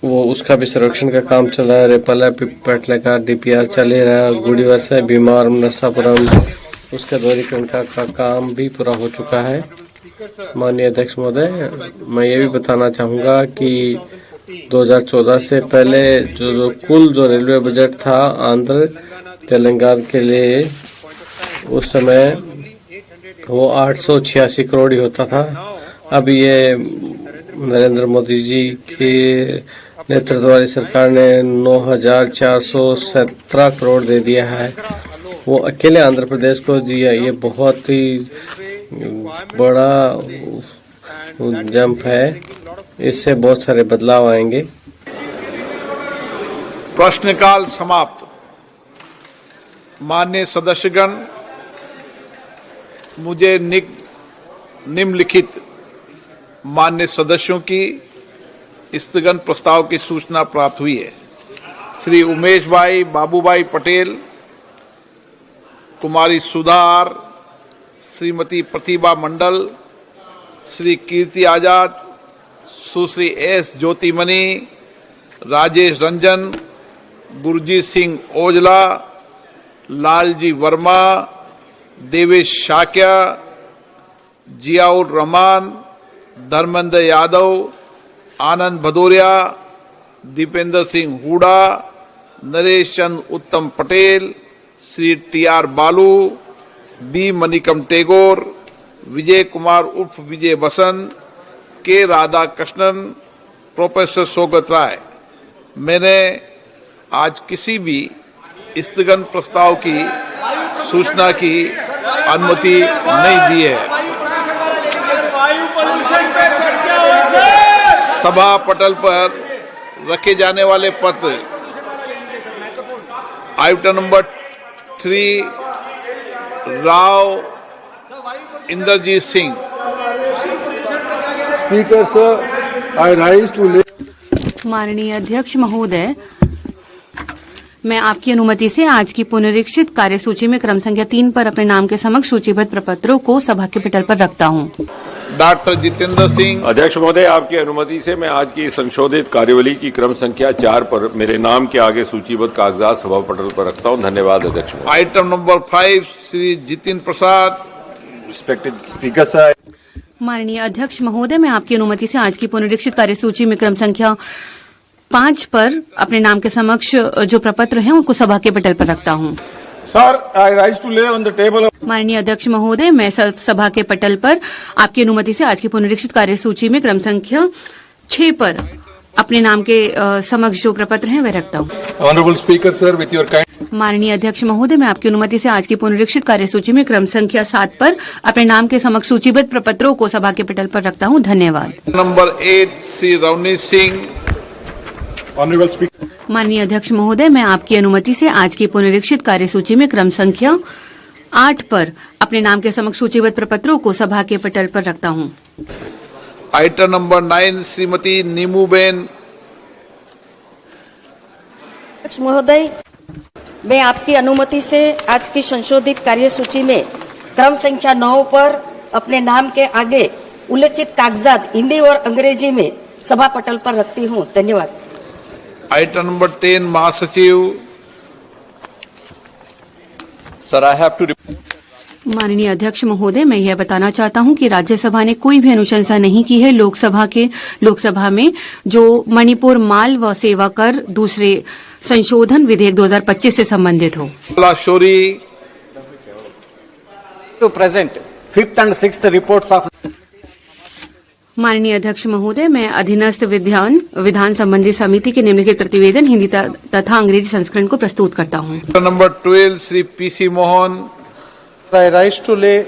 वो उसका भी संरक्षण का काम चल रहा है। रेपल्ले पिपले का डीपीआर चल ही रहा है। गुड़ीवाड़ा से बीमार नरसापुरम उसका दोहरीकरण का काम भी पूरा हो चुका है। माननीय अध्यक्ष महोदय, मैं ये भी बताना चाहूँगा कि 2014 से पहले जो कुल रेलवे बजट था आंध्र तेलंगाना के लिए, उस समय वो 886 करोड़ ही होता था। अब ये नरेंद्र मोदी जी की नेतृत्व वाली सरकार ने 9,417 करोड़ दे दिया है। वो अकेले आंध्र प्रदेश को दिया। ये बहुत ही बड़ा जंप है। इससे बहुत सारे बदलाव आएंगे। प्रश्नकाल समाप्त। माननीय सदस्यगण, मुझे निम्नलिखित माननीय सदस्यों की स्थगन प्रस्ताव की सूचना प्राप्त हुई है। श्री उमेश भाई बाबूभाई पटेल, कुमारी सुधार, श्रीमती प्रतिभा मंडल, श्री कीर्ति आजाद, सुश्री एस ज्योतिमणि, राजेश रंजन, गुरजीत सिंह ओजला, लालजी वर्मा, देवेश शाक्या, जियाउर रहमान, धर्मेंद्र यादव, आनंद भदौरिया, दीपेंद्र सिंह हुडा, नरेश चंद उत्तम पटेल, श्री टी.आर. बालू, बी. मनिकम टेगोर, विजय कुमार उर्फ विजय बसंत, के. राधा कृष्णन, प्रोफेसर सौगत राय। मैंने आज किसी भी स्थगन प्रस्ताव की सूचना की अनुमति नहीं दी है। सभा पटल पर रखे जाने वाले पत्र item number 3 Rao Inderjit Singh. Speaker sir, I rise to. माननीय अध्यक्ष महोदय, मैं आपकी अनुमति से आज की पुनरीक्षित कार्यसूची में क्रम संख्या 3 पर अपने नाम के समक्ष सूचीबद्ध प्रपत्रों को सभा के पटल पर रखता हूं। डॉक्टर जितेंद्र सिंह। अध्यक्ष महोदय, आपकी अनुमति से मैं आज की संशोधित कार्यवली की क्रम संख्या 4 पर मेरे नाम के आगे सूचीबद्ध कागजात सभा पटल पर रखता हूं। धन्यवाद अध्यक्ष महोदय। Item number 5 Shri Jitin Prasad. Respected speaker साहब, माननीय अध्यक्ष महोदय, मैं आपकी अनुमति से आज की पुनरीक्षित कार्यसूची में क्रम संख्या 5 पर अपने नाम के समक्ष जो प्रपत्र हैं उनको सभा के पटल पर रखता हूं। Sir, I rise to lay on the table of माननीय अध्यक्ष महोदय, मैं सभा के पटल पर आपकी अनुमति से आज की पुनरीक्षित कार्यसूची में क्रम संख्या 6 पर अपने नाम के समक्ष जो प्रपत्र हैं वह रखता हूं। Honorable Speaker, sir, with your kind माननीय अध्यक्ष महोदय, मैं आपकी अनुमति से आज की पुनरीक्षित कार्यसूची में क्रम संख्या 7 पर अपने नाम के समक्ष सूचीबद्ध प्रपत्रों को सभा के पटल पर रखता हूं। धन्यवाद। Number 8 Shri Ravneet Singh. Honorable Speaker, माननीय अध्यक्ष महोदय, मैं आपकी अनुमति से आज की पुनरीक्षित कार्यसूची में क्रम संख्या 8 पर अपने नाम के समक्ष सूचीबद्ध प्रपत्रों को सभा के पटल पर रखता हूं। Item number 9 Shrimati Nimuben. अध्यक्ष महोदय, मैं आपकी अनुमति से आज की संशोधित कार्यसूची में क्रम संख्या 9 पर अपने नाम के आगे उल्लेखित कागजात हिंदी और अंग्रेजी में सभा पटल पर रखती हूं। धन्यवाद। आइटम नंबर 10 महासचिव। सर, आई हैव टू माननीय अध्यक्ष महोदय, मैं यह बताना चाहता हूं कि राज्यसभा ने कोई भी अनुशंसा नहीं की है लोकसभा में जो मणिपुर माल व सेवा कर दूसरे संशोधन विधेयक 2025 से संबंधित हो। Sorry to present 5th and 6th reports of माननीय अध्यक्ष महोदय, मैं अधीनस्थ विधान संबंधी समिति के निम्नलिखित प्रतिवेदन हिंदी तथा अंग्रेजी संस्करण को प्रस्तुत करता हूं। Number 12 Shri PC Mohan. I rise to lay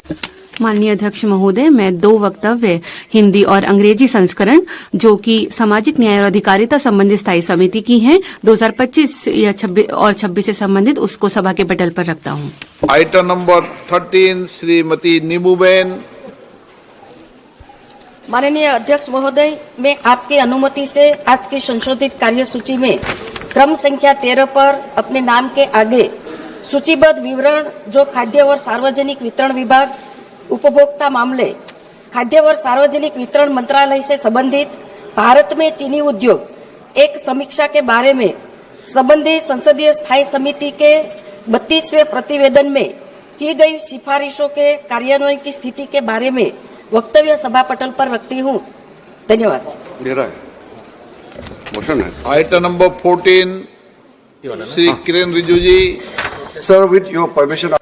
माननीय अध्यक्ष महोदय, मैं 2 वक्तव्य हिंदी और अंग्रेजी संस्करण जो कि सामाजिक न्याय और अधिकारिता संबंधी स्थायी समिति की हैं 2025 या 26 से संबंधित उसको सभा के पटल पर रखता हूं। Item number 13 Shrimati Nimuben. माननीय अध्यक्ष महोदय, मैं आपकी अनुमति से आज की संशोधित कार्यसूची में क्रम संख्या 13 पर अपने नाम के आगे सूचीबद्ध विवरण जो खाद्य और सार्वजनिक वितरण विभाग, उपभोक्ता मामले, खाद्य और सार्वजनिक वितरण मंत्रालय से संबंधित भारत में चीनी उद्योग एक समीक्षा के बारे में संबंधित संसदीय स्थायी समिति के 32वें प्रतिवेदन में की गई सिफारिशों के कार्यान्वयन की स्थिति के बारे में वक्तव्य सभा पटल पर रखती हूँ। धन्यवाद। Item number 14 Shri Kiren Rijiju ji. sir, with your permission,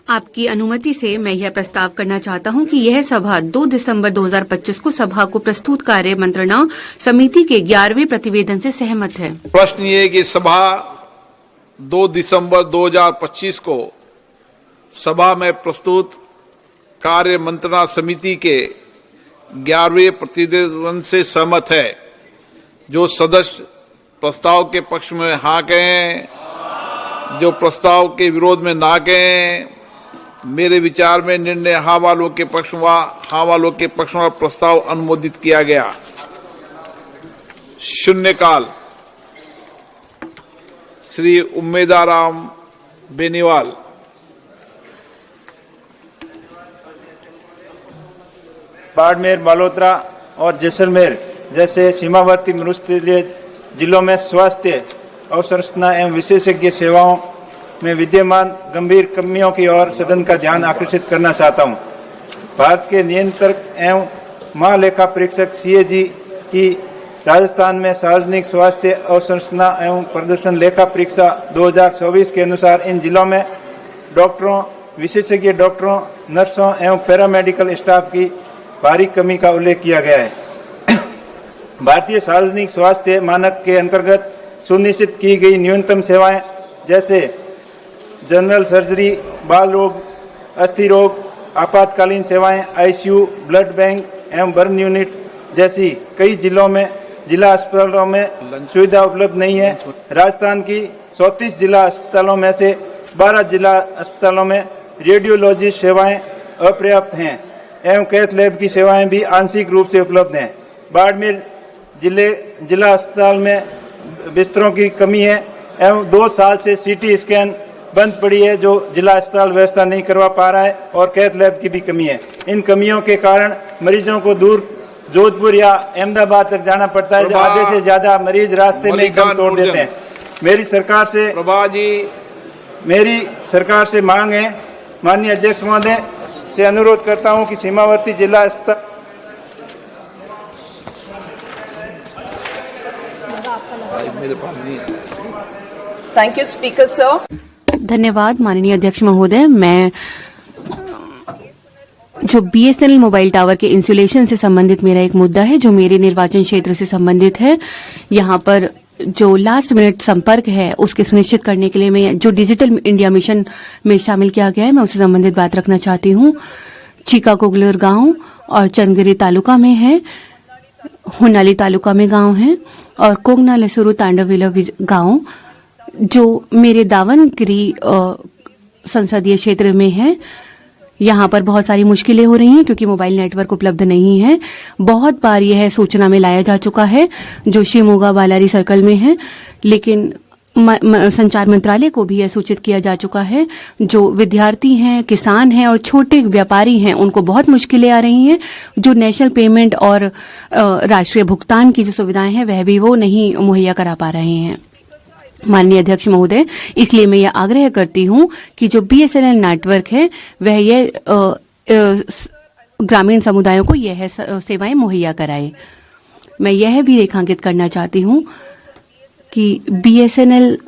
आपकी अनुमति से मैं यह प्रस्ताव करना चाहता हूं कि यह सभा 2 दिसंबर 2025 को सभा को प्रस्तुत कार्य मंत्रणा समिति के 11वें प्रतिवेदन से सहमत है। प्रश्न ये कि सभा 2 दिसंबर 2025 को सभा में प्रस्तुत कार्य मंत्रणा समिति के 11वें प्रतिवेदन से सहमत है। जो सदस्य प्रस्ताव के पक्ष में हाँ कहें, जो प्रस्ताव के विरोध में ना कहें। मेरे विचार में निर्णय हाँ वालों के पक्ष में प्रस्ताव अनुमोदित किया गया। शून्यकाल श्री उम्मेदाराम बेनीवाल। बाड़मेर, मल्होत्रा और जैसलमेर जैसे सीमावर्ती मरुस्थलीय जिलों में स्वास्थ्य अवसंरचना एवं विशेषज्ञ सेवाओं में विद्यमान गंभीर कमियों की ओर सदन का ध्यान आकर्षित करना चाहता हूं। भारत के नियंत्रक एवं महालेखा परीक्षक CAG की राजस्थान में सार्वजनिक स्वास्थ्य अवसंरचना एवं प्रदर्शन लेखा परीक्षा 2024 के अनुसार इन जिलों में डॉक्टरों, विशेषज्ञ डॉक्टरों, नर्सों एवं पैरामेडिकल स्टाफ की भारी कमी का उल्लेख किया गया है। भारतीय सार्वजनिक स्वास्थ्य मानक के अंतर्गत सुनिश्चित की गई न्यूनतम सेवाएं जैसे जनरल सर्जरी, बाल रोग, अस्थि रोग, आपातकालीन सेवाएं, ICU, ब्लड बैंक एवं बर्न यूनिट जैसी कई जिलों में जिला अस्पतालों में सुविधा उपलब्ध नहीं है। राजस्थान की 34 जिला अस्पतालों में से 12 जिला अस्पतालों में रेडियोलॉजी सेवाएं अपर्याप्त हैं एवं कैथ लैब की सेवाएं भी आंशिक रूप से उपलब्ध हैं। बाड़मेर जिला अस्पताल में बिस्तरों की कमी है एवं 2 साल से CT स्कैन बंद पड़ी है, जो जिला अस्पताल व्यवस्था नहीं करवा पा रहा है, और कैथ लैब की भी कमी है। इन कमियों के कारण मरीजों को दूर जोधपुर या अहमदाबाद तक जाना पड़ता है। आधे से ज्यादा मरीज रास्ते में दम तोड़ देते हैं। मेरी सरकार से मांग है, माननीय अध्यक्ष महोदय से अनुरोध करता हूं कि सीमावर्ती जिला अस्पताल थैंक यू स्पीकर सर। धन्यवाद माननीय अध्यक्ष महोदय। मैं जो बीएसएनएल मोबाइल टावर के इंसुलेशन से संबंधित मेरा एक मुद्दा है जो मेरे निर्वाचन क्षेत्र से संबंधित है। यहाँ पर जो लास्ट मिनट संपर्क है उसके सुनिश्चित करने के लिए मैं जो डिजिटल इंडिया मिशन में शामिल किया गया है मैं उससे संबंधित बात रखना चाहती हूँ। चीका कोगलर गांव और चंदगिरी तालुका में है, हुनाली तालुका में गांव है, और कोंगना लसुरु तांडविला गांव जो मेरे दावनगिरी संसदीय क्षेत्र में है। यहाँ पर बहुत सारी मुश्किलें हो रही हैं क्योंकि मोबाइल नेटवर्क उपलब्ध नहीं है। बहुत बार यह सूचना में लाया जा चुका है जो शिवमोगा बालारी सर्कल में है, लेकिन संचार मंत्रालय को भी यह सूचित किया जा चुका है। जो विद्यार्थी हैं, किसान हैं और छोटे व्यापारी हैं उनको बहुत मुश्किलें आ रही हैं। जो नेशनल पेमेंट और राष्ट्रीय भुगतान की जो सुविधाएं हैं वह भी वो नहीं मुहैया करा पा रहे हैं। माननीय अध्यक्ष महोदय, इसलिए मैं यह आग्रह करती हूं कि जो बीएसएनएल नेटवर्क है वह यह ग्रामीण समुदायों को यह सेवाएं मुहैया कराए। मैं यह भी रेखांकित करना चाहती हूं कि बीएसएनएल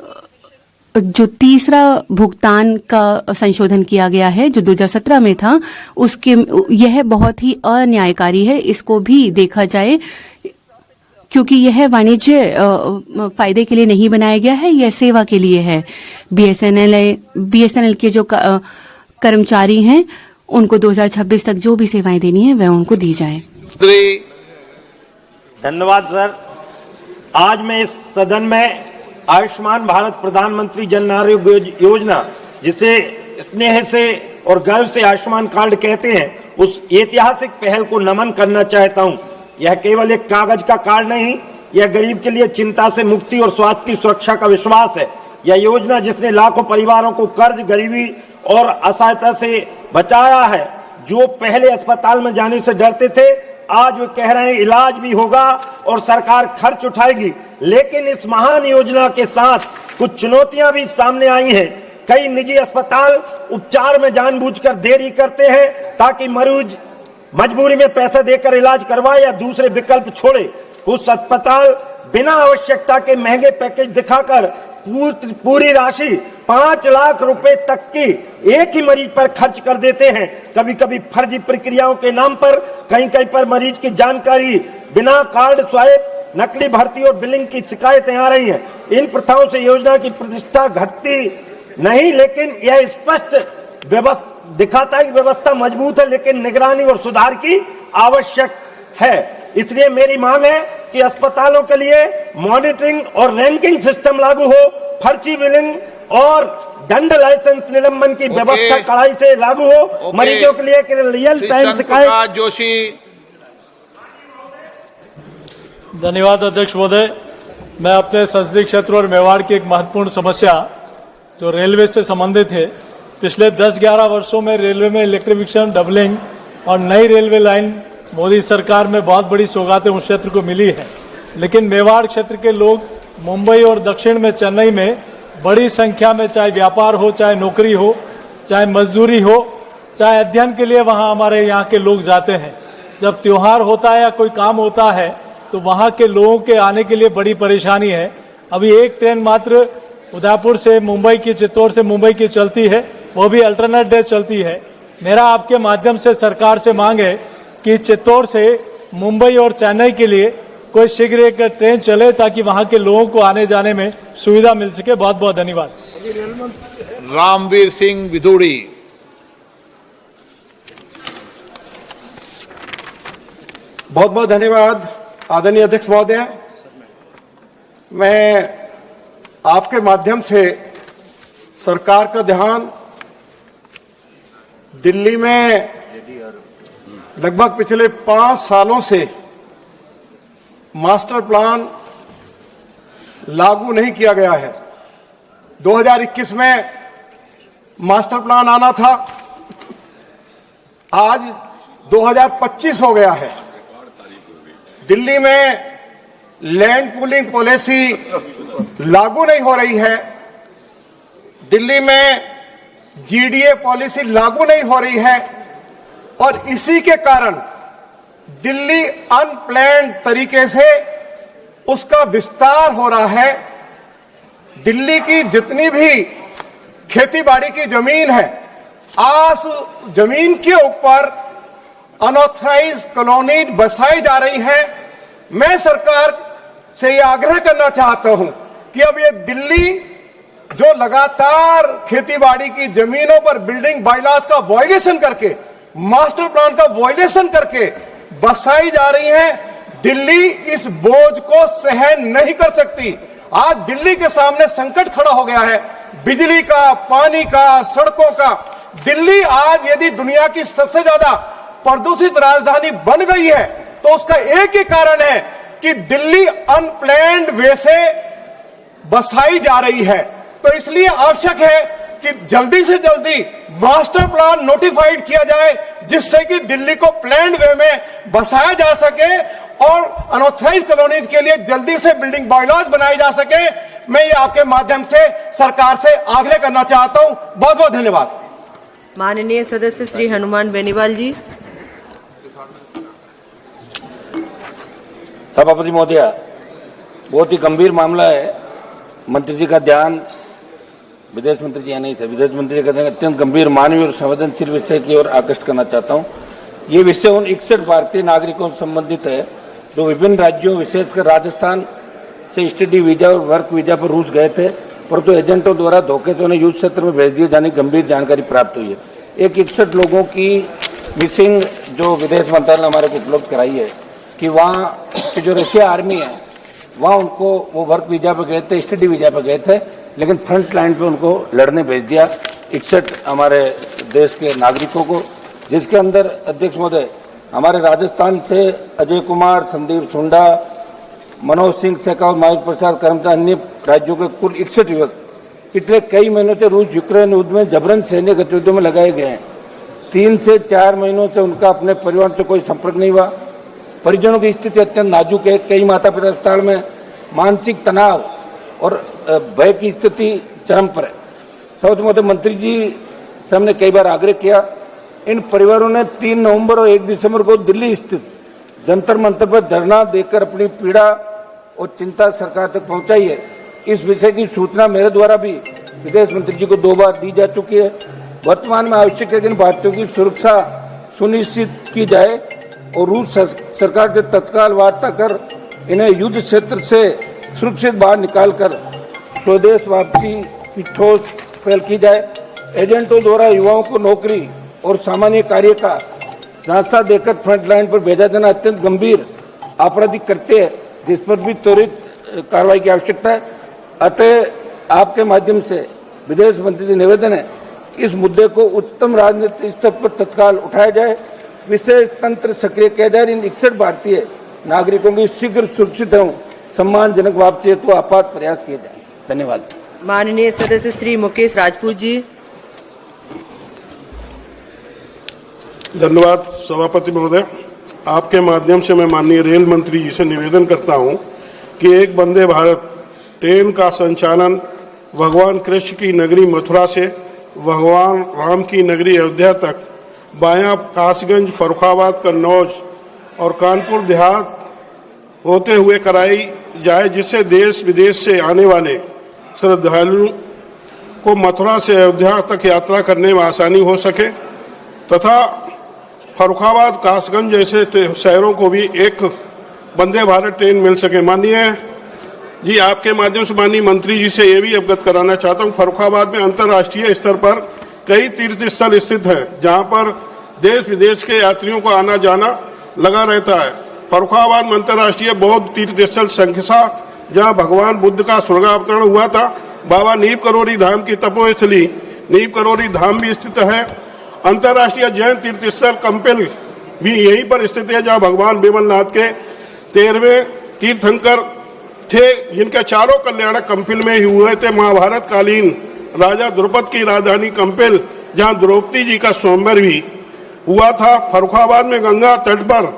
जो तीसरा भुगतान का संशोधन किया गया है जो 2017 में था उसके यह बहुत ही अन्यायकारी है। इसको भी देखा जाए क्योंकि यह वाणिज्य फायदे के लिए नहीं बनाया गया है, यह सेवा के लिए है। बीएसएनएल के जो कर्मचारी हैं उनको 2026 तक जो भी सेवाएं देनी है वह उनको दी जाए। धन्यवाद सर। आज मैं इस सदन में आयुष्मान भारत प्रधानमंत्री जन आरोग्य योजना, जिसे स्नेह से और गर्व से आयुष्मान कार्ड कहते हैं, उस ऐतिहासिक पहल को नमन करना चाहता हूं। यह केवल एक कागज का कार्ड नहीं, यह गरीब के लिए चिंता से मुक्ति और स्वास्थ्य की सुरक्षा का विश्वास है। यह योजना जिसने लाखों परिवारों को कर्ज, गरीबी और असहायता से बचाया है। जो पहले अस्पताल में जाने से डरते थे आज वे कह रहे हैं इलाज भी होगा और सरकार खर्च उठाएगी। लेकिन इस महान योजना के साथ कुछ चुनौतियां भी सामने आई हैं। कई निजी अस्पताल उपचार में जानबूझकर देरी करते हैं ताकि मरीज मजबूरी में पैसे देकर इलाज करवाए या दूसरे विकल्प छोड़े। कुछ अस्पताल बिना आवश्यकता के महंगे पैकेज दिखाकर पूरी राशि 5 लाख रुपए तक की एक ही मरीज पर खर्च कर देते हैं। कभी कभी फर्जी प्रक्रियाओं के नाम पर कहीं पर मरीज की जानकारी बिना कार्ड स्वाइप, नकली भर्ती और बिलिंग की शिकायतें आ रही हैं। इन प्रथाओं से योजना की प्रतिष्ठा घटती नहीं, लेकिन यह स्पष्ट व्यवस्था दिखाता है कि व्यवस्था मजबूत है, लेकिन निगरानी और सुधार की आवश्यक है। इसलिए मेरी मांग है कि अस्पतालों के लिए मॉनिटरिंग और रैंकिंग सिस्टम लागू हो, फर्जी बिलिंग और दंड लाइसेंस निलंबन की व्यवस्था कड़ाई से लागू हो। मरीजों के लिए रियल टाइम शिकायत। जोशी। धन्यवाद अध्यक्ष महोदय। मैं अपने संसदीय क्षेत्र और मेवाड़ की एक महत्वपूर्ण समस्या जो रेलवे से संबंधित है, पिछले 10-11 वर्षों में रेलवे में इलेक्ट्रिफिकेशन, डबलिंग और नई रेलवे लाइन मोदी सरकार में बहुत बड़ी सौगातें उस क्षेत्र को मिली है। लेकिन मेवाड़ क्षेत्र के लोग मुंबई और दक्षिण में चेन्नई में बड़ी संख्या में चाहे व्यापार हो, चाहे नौकरी हो, चाहे मजदूरी हो, चाहे अध्ययन के लिए वहाँ हमारे यहाँ के लोग जाते हैं। जब त्योहार होता है या कोई काम होता है तो वहाँ के लोगों के आने के लिए बड़ी परेशानी है। अभी एक ट्रेन मात्र उदयपुर से मुंबई की, चित्तौड़ से मुंबई की चलती है, वो भी अल्टरनेट डे चलती है। मेरा आपके माध्यम से सरकार से मांग है कि चित्तौड़ से मुंबई और चेन्नई के लिए कोई शीघ्र एक ट्रेन चले ताकि वहां के लोगों को आने जाने में सुविधा मिल सके। बहुत बहुत धन्यवाद। रामवीर सिंह विधूड़ी। बहुत बहुत धन्यवाद आदरणीय अध्यक्ष महोदय। मैं आपके माध्यम से सरकार का ध्यान दिल्ली में लगभग पिछले 5 सालों से मास्टर प्लान लागू नहीं किया गया है। 2021 में मास्टर प्लान आना था। आज 2025 हो गया है। दिल्ली में लैंड पूलिंग पॉलिसी लागू नहीं हो रही है। दिल्ली में जीडीए पॉलिसी लागू नहीं हो रही है और इसी के कारण दिल्ली अनप्लान्ड तरीके से उसका विस्तार हो रहा है। दिल्ली की जितनी भी खेती-बाड़ी की जमीन है, आज जमीन के ऊपर अनऑथराइज कॉलोनीज बसाई जा रही हैं। मैं सरकार से ये आग्रह करना चाहता हूं कि अब ये दिल्ली जो लगातार खेती-बाड़ी की जमीनों पर बिल्डिंग बायलॉज का वायलेशन करके, मास्टर प्लान का वायलेशन करके बसाई जा रही हैं, दिल्ली इस बोझ को सहन नहीं कर सकती। आज दिल्ली के सामने संकट खड़ा हो गया है, बिजली का, पानी का, सड़कों का। दिल्ली आज यदि दुनिया की सबसे ज्यादा प्रदूषित राजधानी बन गई है तो उसका एक ही कारण है कि दिल्ली अनप्लान्ड वे से बसाई जा रही है। तो इसलिए आवश्यक है कि जल्दी से जल्दी मास्टर प्लान नोटिफाइड किया जाए, जिससे कि दिल्ली को प्लान्ड वे में बसाया जा सके और अनऑथराइज कॉलोनीज के लिए जल्दी से बिल्डिंग बायलॉज बनाई जा सके। मैं ये आपके माध्यम से सरकार से आग्रह करना चाहता हूं। बहुत बहुत धन्यवाद। माननीय सदस्य श्री हनुमान बेनीवाल जी। सभापति महोदय, बहुत ही गंभीर मामला है। मंत्री जी का ध्यान, विदेश मंत्री जी नहीं सर, विदेश मंत्री जी का ध्यान अत्यंत गंभीर, मानवीय और संवेदनशील विषय की ओर आकृष्ट करना चाहता हूं। ये विषय उन 61 भारतीय नागरिकों से संबंधित है जो विभिन्न राज्यों, विशेषकर राजस्थान से स्टडी वीजा और वर्क वीजा पर रूस गए थे, परंतु एजेंटों द्वारा धोखे से उन्हें युद्ध क्षेत्र में भेज दिए जाने की गंभीर जानकारी प्राप्त हुई है। एक 61 लोगों की मिसिंग जो विदेश मंत्रालय ने हमारे को उपलब्ध कराई है कि वहाँ की जो रशिया आर्मी है वहाँ उनको वो वर्क वीजा पे गए थे, स्टडी वीजा पे गए थे, लेकिन फ्रंट लाइन पे उनको लड़ने भेज दिया 61 हमारे देश के नागरिकों को, जिसके अंदर अध्यक्ष महोदय हमारे राजस्थान से अजय कुमार, संदीप सुंडा, मनोज सिंह शेखावत, माधव प्रसाद कर्मचारी, अन्य राज्यों के कुल 61 युवक पिछले कई महीनों से रूस यूक्रेन युद्ध में जबरन सैन्य गतिविधियों में लगाए गए हैं। 3 से 4 महीनों से उनका अपने परिवार से कोई संपर्क नहीं हुआ। परिजनों की स्थिति अत्यंत नाजुक है। कई माता पिता अस्पताल में, मानसिक तनाव और भय की स्थिति चरम पर है। सभापति महोदय, मंत्री जी से हमने कई बार आग्रह किया। इन परिवारों ने 3 नवंबर और 1 दिसंबर को दिल्ली स्थित जंतर मंतर पर धरना देकर अपनी पीड़ा और चिंता सरकार तक पहुंचाई है। इस विषय की सूचना मेरे द्वारा भी विदेश मंत्री जी को 2 बार दी जा चुकी है। वर्तमान में आवश्यक है कि इन भारतीयों की सुरक्षा सुनिश्चित की जाए और रूस सरकार से तत्काल वार्ता कर इन्हें युद्ध क्षेत्र से सुरक्षित बाहर निकालकर स्वदेश वापसी की ठोस पहल की जाए। एजेंटों द्वारा युवाओं को नौकरी और सामान्य कार्य का झांसा देकर फ्रंट लाइन पर भेजा जाना अत्यंत गंभीर आपराधिक कृत्य है, जिस पर भी त्वरित कार्रवाई की आवश्यकता है। अतः आपके माध्यम से विदेश मंत्री से निवेदन है, इस मुद्दे को उच्चतम राजनीतिक स्तर पर तत्काल उठाया जाए, विशेष तंत्र सक्रिय किया जाए। इन 61 भारतीय नागरिकों की शीघ्र सुरक्षित एवं सम्मानजनक वापसी हेतु आपात प्रयास किए जाए। धन्यवाद। माननीय सदस्य श्री मुकेश राजपूत जी। धन्यवाद सभापति महोदय, आपके माध्यम से मैं माननीय रेल मंत्री जी से निवेदन करता हूं कि एक वंदे भारत ट्रेन का संचालन भगवान कृष्ण की नगरी मथुरा से भगवान राम की नगरी अयोध्या तक बायां कासगंज, फर्रुखाबाद, कन्नौज और कानपुर देहात होते हुए कराई जाए, जिससे देश विदेश से आने वाले श्रद्धालुओं को मथुरा से अयोध्या तक यात्रा करने में आसानी हो सके तथा फर्रुखाबाद, कासगंज जैसे शहरों को भी एक वंदे भारत ट्रेन मिल सके। माननीय जी, आपके माध्यम से माननीय मंत्री जी से ये भी अवगत कराना चाहता हूँ, फर्रुखाबाद में अंतर्राष्ट्रीय स्तर पर कई तीर्थ स्थल स्थित हैं, जहाँ पर देश विदेश के यात्रियों को आना जाना लगा रहता है। फर्रुखाबाद में अंतर्राष्ट्रीय बौद्ध तीर्थ स्थल शंखसा, जहाँ भगवान बुद्ध का स्वर्गावतरण हुआ था, बाबा नीप करोरी धाम की तपोस्थली नीप करोरी धाम भी स्थित है। अंतर्राष्ट्रीय जैन तीर्थ स्थल कंपिल भी यहीं पर स्थित है, जहाँ भगवान विमलनाथ के 13वें तीर्थंकर थे, जिनके चारों कल्याणक कंपिल में ही हुए थे। महाभारत कालीन राजा द्रुपद की राजधानी कंपिल, जहां द्रौपदी जी का स्वयंवर भी हुआ था। फर्रुखाबाद में गंगा तट पर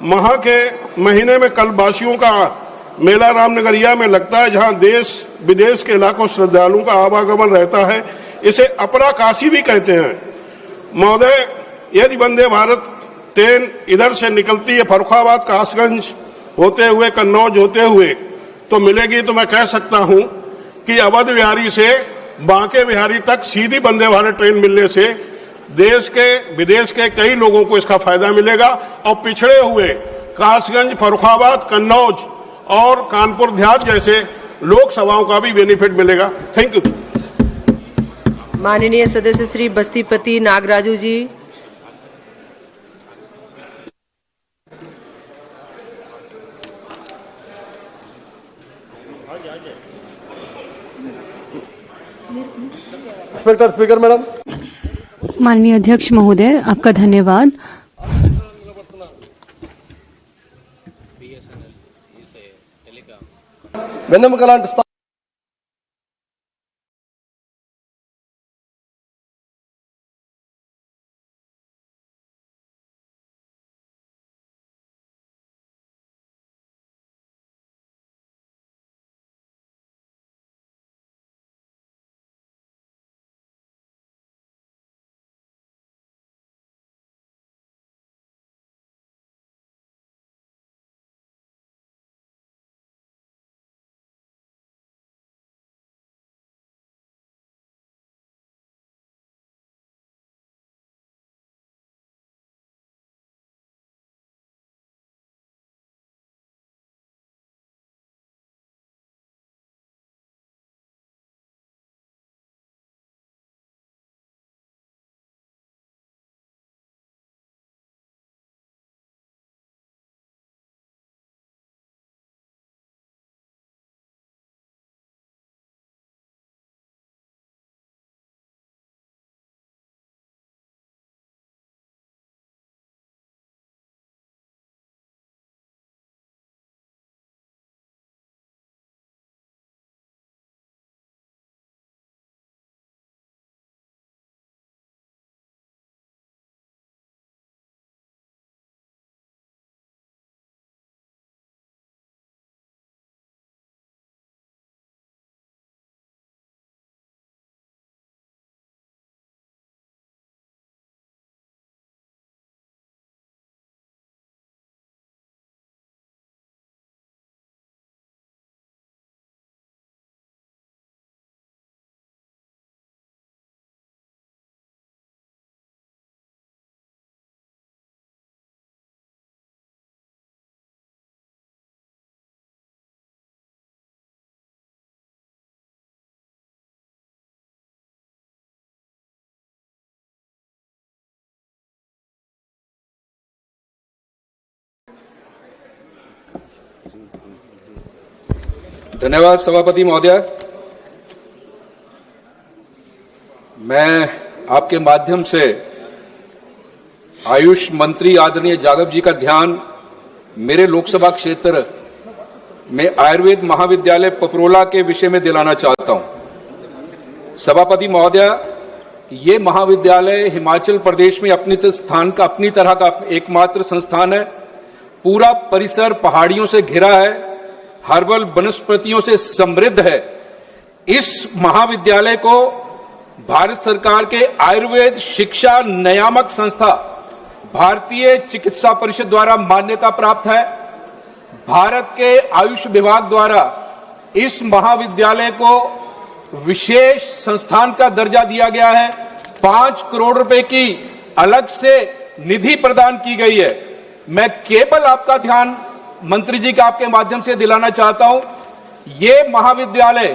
माह के महीने में कल्पवासियों का मेला रामनगरिया में लगता है, जहां देश विदेश के लाखों श्रद्धालुओं का आवागमन रहता है। इसे अपरा काशी भी कहते हैं। महोदय, यदि वंदे भारत ट्रेन इधर से निकलती है फर्रुखाबाद कासगंज होते हुए कन्नौज होते हुए तो मिलेगी, तो मैं कह सकता हूं कि अवध विहारी से बांके बिहारी तक सीधी वंदे भारत ट्रेन मिलने से देश के विदेश के कई लोगों को इसका फायदा मिलेगा और पिछड़े हुए कासगंज, फर्रुखाबाद, कन्नौज और कानपुर देहात जैसे लोकसभाओं का भी बेनिफिट मिलेगा। Thank you. माननीय सदस्य श्री बस्तीपति नागराजू जी। Speaker madam. माननीय अध्यक्ष महोदय, आपका धन्यवाद। వెన్నెముక లాంటి धन्यवाद सभापति महोदय। मैं आपके माध्यम से आयुष मंत्री आदरणीय जागव जी का ध्यान मेरे लोकसभा क्षेत्र में आयुर्वेद महाविद्यालय पपरोला के विषय में दिलाना चाहता हूं। सभापति महोदय, ये महाविद्यालय हिमाचल प्रदेश में अपनी तरह का एकमात्र संस्थान है। पूरा परिसर पहाड़ियों से घिरा है, हर्बल वनस्पतियों से समृद्ध है। इस महाविद्यालय को भारत सरकार के आयुर्वेद शिक्षा नियामक संस्था भारतीय चिकित्सा परिषद द्वारा मान्यता प्राप्त है। भारत के आयुष विभाग द्वारा इस महाविद्यालय को विशेष संस्थान का दर्जा दिया गया है। 5 करोड़ रुपए की अलग से निधि प्रदान की गई है। मैं केवल आपका ध्यान मंत्री जी का आपके माध्यम से दिलाना चाहता हूं, ये महाविद्यालय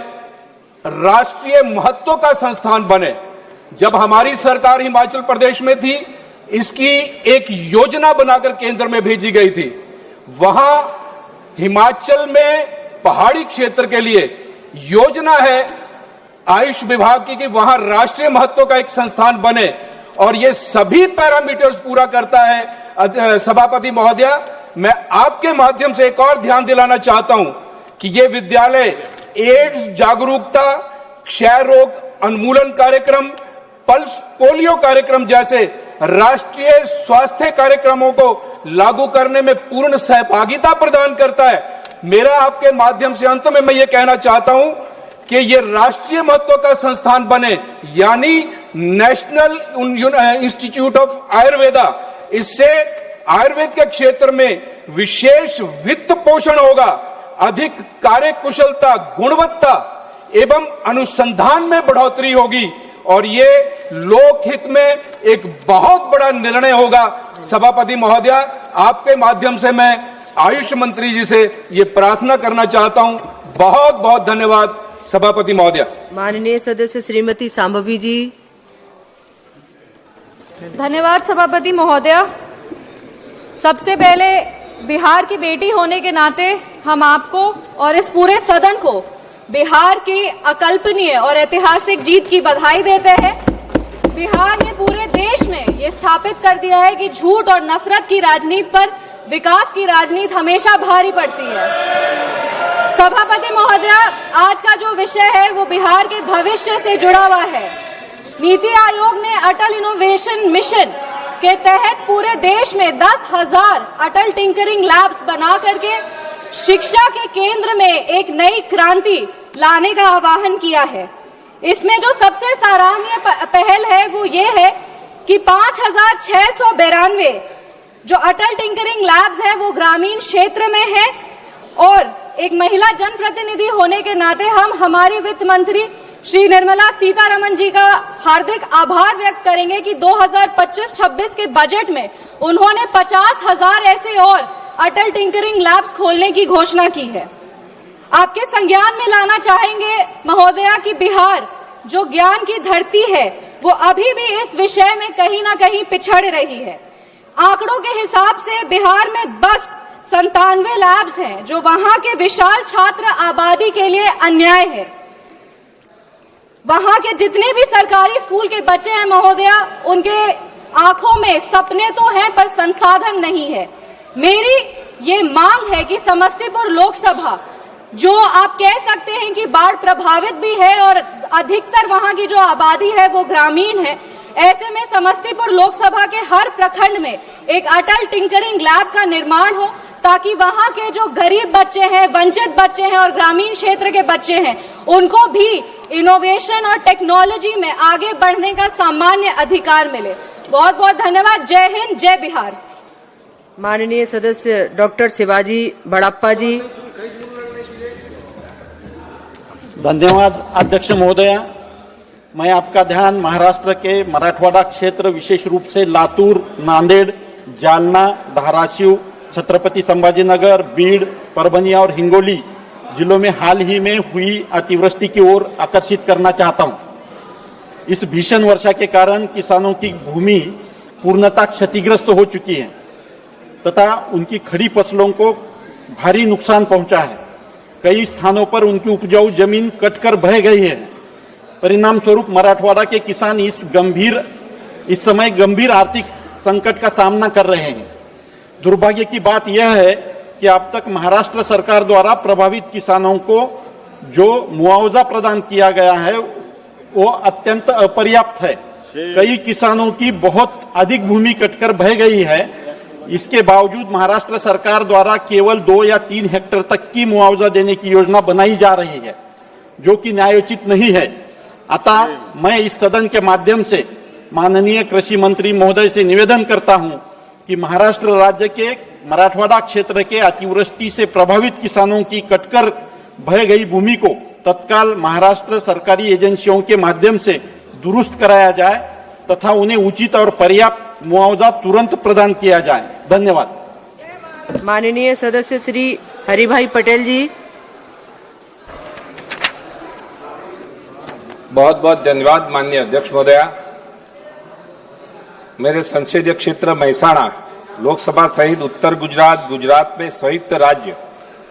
राष्ट्रीय महत्व का संस्थान बने। जब हमारी सरकार हिमाचल प्रदेश में थी, इसकी एक योजना बनाकर केंद्र में भेजी गई थी। वहां हिमाचल में पहाड़ी क्षेत्र के लिए योजना है आयुष विभाग की कि वहां राष्ट्रीय महत्व का एक संस्थान बने, और ये सभी पैरामीटर्स पूरा करता है। सभापति महोदय, मैं आपके माध्यम से एक और ध्यान दिलाना चाहता हूं कि ये विद्यालय एड्स जागरूकता, क्षय रोग उन्मूलन कार्यक्रम, पल्स पोलियो कार्यक्रम जैसे राष्ट्रीय स्वास्थ्य कार्यक्रमों को लागू करने में पूर्ण सहभागिता प्रदान करता है। मेरा आपके माध्यम से अंत में मैं ये कहना चाहता हूं कि ये राष्ट्रीय महत्व का संस्थान बने, यानी नेशनल इंस्टीट्यूट ऑफ आयुर्वेदा। इससे आयुर्वेद के क्षेत्र में विशेष वित्त पोषण होगा, अधिक कार्य कुशलता, गुणवत्ता एवं अनुसंधान में बढ़ोतरी होगी और ये लोकहित में एक बहुत बड़ा निर्णय होगा। सभापति महोदय, आपके माध्यम से मैं आयुष मंत्री जी से ये प्रार्थना करना चाहता हूं। बहुत बहुत धन्यवाद सभापति महोदय। माननीय सदस्य श्रीमती सांभवी जी। धन्यवाद सभापति महोदय। सबसे पहले बिहार की बेटी होने के नाते हम आपको और इस पूरे सदन को बिहार की अकल्पनीय और ऐतिहासिक जीत की बधाई देते हैं। बिहार ने पूरे देश में ये स्थापित कर दिया है कि झूठ और नफरत की राजनीति पर विकास की राजनीति हमेशा भारी पड़ती है। सभापति महोदय, आज का जो विषय है वो बिहार के भविष्य से जुड़ा हुआ है। नीति आयोग ने अटल इनोवेशन मिशन के तहत पूरे देश में 10,000 अटल टिंकरिंग लैब्स बना करके शिक्षा के केंद्र में एक नई क्रांति लाने का आह्वान किया है। इसमें जो सबसे सराहनीय पहल है वो ये है कि 5,692 जो अटल टिंकरिंग लैब्स है वो ग्रामीण क्षेत्र में है और एक महिला जनप्रतिनिधि होने के नाते हम हमारी वित्त मंत्री श्री निर्मला सीतारमण जी का हार्दिक आभार व्यक्त करेंगे कि 2025-26 के बजट में उन्होंने 50,000 ऐसे और अटल टिंकरिंग लैब्स खोलने की घोषणा की है। आपके संज्ञान में लाना चाहेंगे महोदया कि बिहार जो ज्ञान की धरती है वो अभी भी इस विषय में कहीं ना कहीं पिछड़ रही है। आंकड़ों के हिसाब से बिहार में बस 97 लैब्स हैं, जो वहां के विशाल छात्र आबादी के लिए अन्याय है। वहां के जितने भी सरकारी स्कूल के बच्चे हैं महोदया, उनके आंखों में सपने तो हैं पर संसाधन नहीं है। मेरी ये मांग है कि समस्तीपुर लोकसभा, जो आप कह सकते हैं कि बाढ़ प्रभावित भी है और अधिकतर वहां की जो आबादी है वो ग्रामीण है, ऐसे में समस्तीपुर लोकसभा के हर प्रखंड में एक अटल टिंकरिंग लैब का निर्माण हो, ताकि वहां के जो गरीब बच्चे हैं, वंचित बच्चे हैं और ग्रामीण क्षेत्र के बच्चे हैं, उनको भी इनोवेशन और टेक्नोलॉजी में आगे बढ़ने का सामान्य अधिकार मिले। बहुत बहुत धन्यवाद। जय हिंद, जय बिहार। माननीय सदस्य डॉक्टर शिवाजी बड़प्पा जी। धन्यवाद अध्यक्ष महोदया। मैं आपका ध्यान महाराष्ट्र के मराठवाड़ा क्षेत्र, विशेष रूप से लातूर, नांदेड़, जालना, धाराशिव, छत्रपति संभाजीनगर, बीड़, परभनी और हिंगोली जिलों में हाल ही में हुई अतिवृष्टि की ओर आकर्षित करना चाहता हूं। इस भीषण वर्षा के कारण किसानों की भूमि पूर्णतः क्षतिग्रस्त हो चुकी है तथा उनकी खड़ी फसलों को भारी नुकसान पहुंचा है। कई स्थानों पर उनकी उपजाऊ जमीन कटकर बह गई है। परिणाम स्वरूप मराठवाड़ा के किसान इस समय गंभीर आर्थिक संकट का सामना कर रहे हैं। दुर्भाग्य की बात यह है कि अब तक महाराष्ट्र सरकार द्वारा प्रभावित किसानों को जो मुआवजा प्रदान किया गया है वो अत्यंत अपर्याप्त है। कई किसानों की बहुत अधिक भूमि कटकर बह गई है। इसके बावजूद महाराष्ट्र सरकार द्वारा केवल 2 या 3 हेक्टेयर तक की मुआवजा देने की योजना बनाई जा रही है, जो कि न्यायोचित नहीं है। अतः मैं इस सदन के माध्यम से माननीय कृषि मंत्री महोदय से निवेदन करता हूं कि महाराष्ट्र राज्य के मराठवाड़ा क्षेत्र के अतिवृष्टि से प्रभावित किसानों की कटकर बह गई भूमि को तत्काल महाराष्ट्र सरकारी एजेंसियों के माध्यम से दुरुस्त कराया जाए तथा उन्हें उचित और पर्याप्त मुआवजा तुरंत प्रदान किया जाए। धन्यवाद। माननीय सदस्य श्री हरिभाई पटेल जी। बहुत बहुत धन्यवाद माननीय अध्यक्ष महोदया। मेरे संसदीय क्षेत्र महसाणा लोकसभा सहित उत्तर गुजरात में संयुक्त राज्य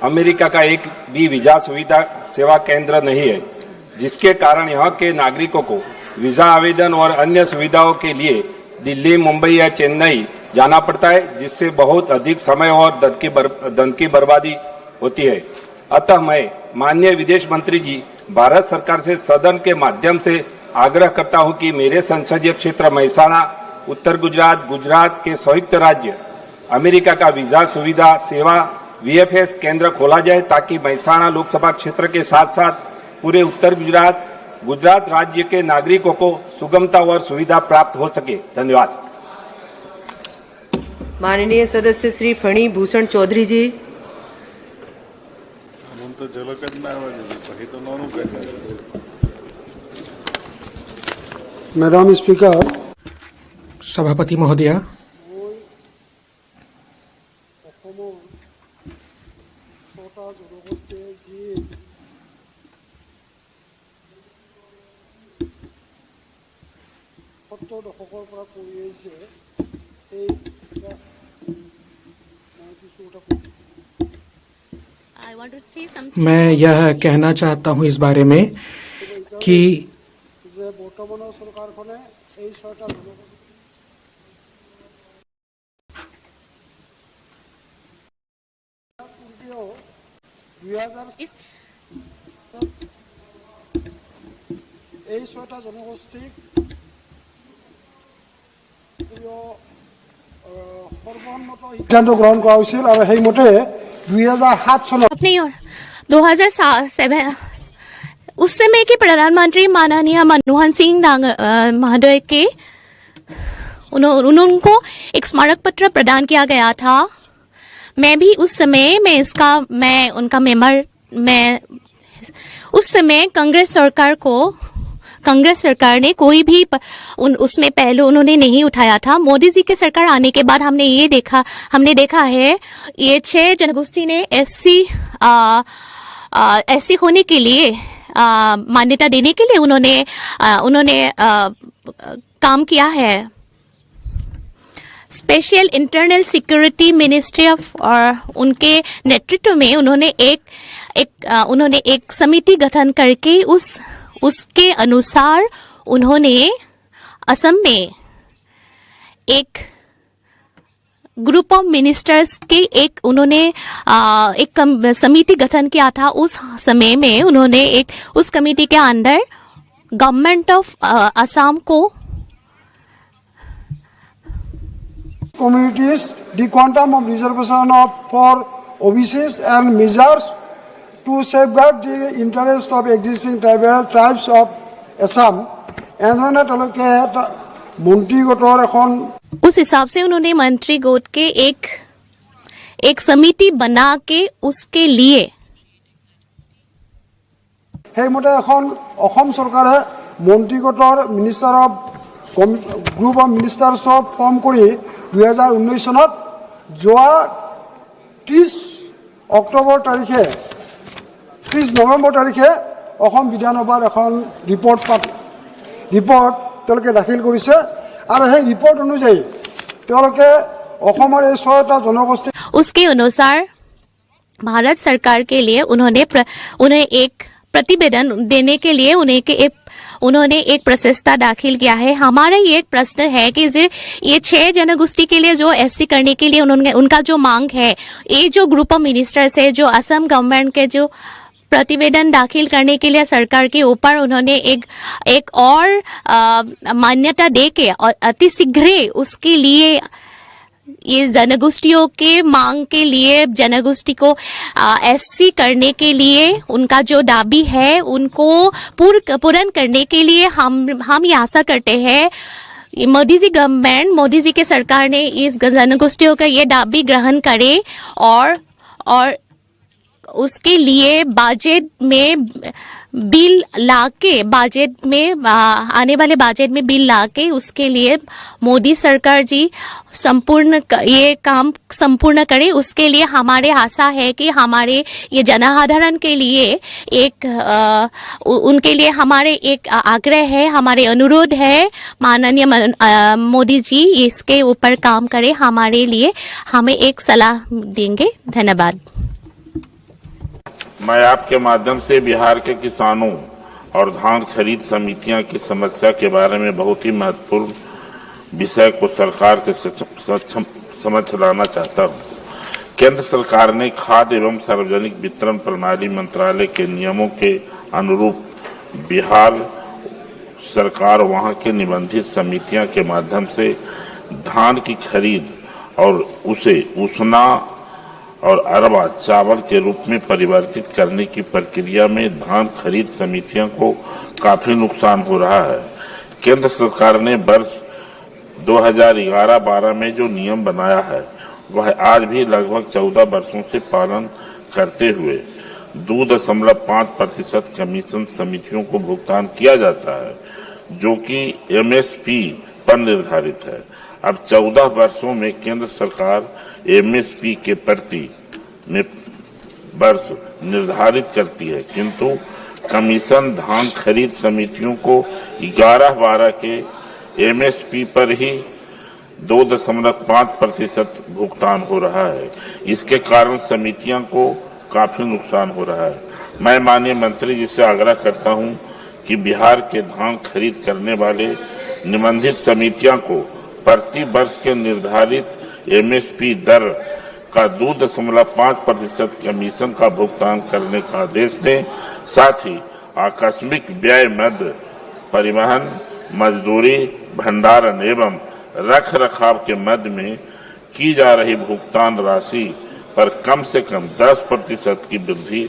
अमेरिका का एक भी वीजा सुविधा सेवा केंद्र नहीं है, जिसके कारण यहाँ के नागरिकों को वीजा आवेदन और अन्य सुविधाओं के लिए दिल्ली, मुंबई या चेन्नई जाना पड़ता है, जिससे बहुत अधिक समय और धन की बर्बादी होती है। अतः मैं माननीय विदेश मंत्री जी भारत सरकार से सदन के माध्यम से आग्रह करता हूं कि मेरे संसदीय क्षेत्र महसाणा, उत्तर गुजरात, गुजरात के संयुक्त राज्य अमेरिका का वीजा सुविधा सेवा VFS केंद्र खोला जाए ताकि महसाणा लोकसभा क्षेत्र के साथ साथ पूरे उत्तर गुजरात राज्य के नागरिकों को सुगमता और सुविधा प्राप्त हो सके। धन्यवाद। माननीय सदस्य श्री फणी भूषण चौधरी जी। मैडम स्पीकर, सभापति महोदया, मैं यह कहना चाहता हूं इस बारे में कि সিদ্ধান্ত গ্রহণ করা হয়েছিল আর সেই মতে 2007 চনত अपनी ओर 2007 उस समय के प्रधानमंत्री माननीय मनमोहन सिंह महोदय के उनको एक स्मारक पत्र प्रदान किया गया था। मैं भी उस समय मैं उनका मेंबर उस समय कांग्रेस सरकार ने कोई भी उसमें पहलू उन्होंने नहीं उठाया था। मोदी जी के सरकार आने के बाद हमने देखा है ये 6 जनगोष्ठी ने ऐसी होने के लिए मान्यता देने के लिए उन्होंने काम किया है। Special internal security ministry of और उनके नेतृत्व में उन्होंने एक समिति गठन करके उसके अनुसार उन्होंने असम में एक ग्रुप ऑफ मिनिस्टर्स के उन्होंने एक समिति गठन किया था। उस समय में उन्होंने उस कमेटी के अंदर गवर्नमेंट ऑफ असम को communities the quantum of reservation for OBCs and measures to safeguard the interest of existing tribes of Assam এনেধৰণে তেওঁলোকে মন্ত্ৰী গোটৰ এখন उस हिसाब से उन्होंने मंत्री गोट के एक समिति बना के उसके लिए সেইমতে এখন অসম চৰকাৰে মন্ত্ৰী গোটৰ minister of group of ministers of form কৰি 2019 চনত যোৱা 30 নৱেম্বৰ তাৰিখে অসম বিধানসভাত এখন ৰিপৰ্ট তেওঁলোকে দাখিল কৰিছে আৰু সেই ৰিপৰ্ট অনুযায়ী তেওঁলোকে অসমৰ এই 6টা জনগোষ্ঠী उसके अनुसार भारत सरकार के लिए उन्हें एक प्रतिवेदन देने के लिए उन्होंने एक प्रस्ताव दाखिल किया है। हमारा ये एक प्रश्न है कि ये 6 जनगोष्ठी के लिए जो एससी करने के लिए उनका जो मांग है, ये जो ग्रुप ऑफ मिनिस्टर्स है जो असम गवर्नमेंट के जो प्रतिवेदन दाखिल करने के लिए सरकार के ऊपर उन्होंने एक और मान्यता दे के और अति शीघ्र उसके लिए ये जनगोष्ठियों के मांग के लिए जनगोष्ठी को एससी करने के लिए उनका जो दाबी है उनको पूर्ण करने के लिए हम ये आशा करते हैं मोदी जी के सरकार ने इस जनगोष्ठियों का ये दाबी ग्रहण करे और उसके लिए बजट में बिल लाके आने वाले बजट में बिल लाके उसके लिए मोदी सरकार जी ये काम संपूर्ण करे। उसके लिए हमारे आशा है कि हमारे ये जनसाधारण के लिए उनके लिए हमारे एक आग्रह है, हमारे अनुरोध है माननीय मोदी जी इसके ऊपर काम करे, हमारे लिए हमें एक सलाह देंगे। धन्यवाद। मैं आपके माध्यम से बिहार के किसानों और धान खरीद समितियां की समस्या के बारे में बहुत ही महत्वपूर्ण विषय को सरकार के समक्ष लाना चाहता हूं। केंद्र सरकार ने खाद्य एवं सार्वजनिक वितरण प्रणाली मंत्रालय के नियमों के अनुरूप बिहार सरकार वहां के निबंधित समितियां के माध्यम से धान की खरीद और उसे उसना और अरबा चावल के रूप में परिवर्तित करने की प्रक्रिया में धान खरीद समितियों को काफी नुकसान हो रहा है। केंद्र सरकार ने वर्ष 2011-12 में जो नियम बनाया है वह आज भी लगभग 14 वर्षों से पालन करते हुए 2.5% कमीशन समितियों को भुगतान किया जाता है, जो कि एमएसपी पर निर्धारित है। अब 14 वर्षों में केंद्र सरकार एमएसपी के प्रति वर्ष निर्धारित करती है, किंतु कमीशन धान खरीद समितियों को 11-12 के एमएसपी पर ही 2.5% भुगतान हो रहा है। इसके कारण समितियों को काफी नुकसान हो रहा है। मैं माननीय मंत्री जी से आग्रह करता हूं कि बिहार के धान खरीद करने वाले निबंधित समितियों को प्रति वर्ष के निर्धारित एमएसपी दर का 2.5% कमीशन का भुगतान करने का आदेश दें। साथ ही आकस्मिक व्यय मद परिवहन, मजदूरी, भंडारण एवं रख रखाव के मद में की जा रही भुगतान राशि पर कम से कम 10% की वृद्धि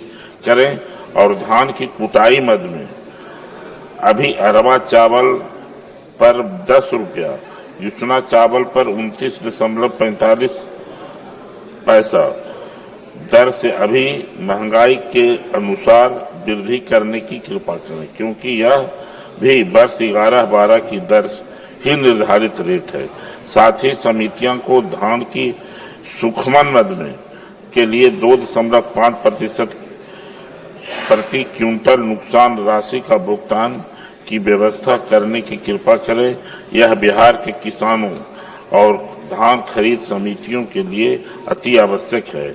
करें और धान की कुटाई मद में अभी अरबा चावल पर 10 रुपया, उसना चावल पर 29.45 पैसा दर से अभी महंगाई के अनुसार वृद्धि करने की कृपा करें, क्योंकि यह भी वर्ष 11-12 की दर ही निर्धारित रेट है। साथ ही समितियों को धान की सूक्ष्म मद में के लिए 2.5% प्रति क्विंटल नुकसान राशि का भुगतान की व्यवस्था करने की कृपा करें। यह बिहार के किसानों और धान खरीद समितियों के लिए अति आवश्यक है,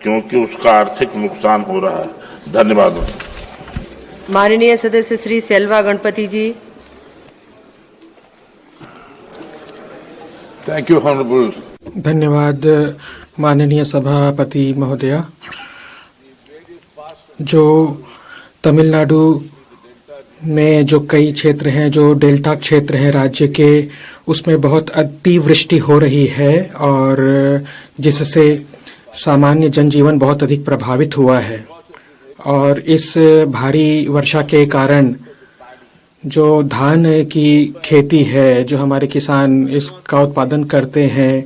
क्योंकि उसका आर्थिक नुकसान हो रहा है। धन्यवाद। माननीय सदस्य Shri Selva Ganapathi ji. Thank you honourable. धन्यवाद माननीय सभापति महोदया। जो तमिलनाडु में जो कई क्षेत्र हैं, जो डेल्टा क्षेत्र हैं राज्य के, उसमें बहुत अतिवृष्टि हो रही है और जिससे सामान्य जनजीवन बहुत अधिक प्रभावित हुआ है। और इस भारी वर्षा के कारण जो धान की खेती है, जो हमारे किसान इसका उत्पादन करते हैं,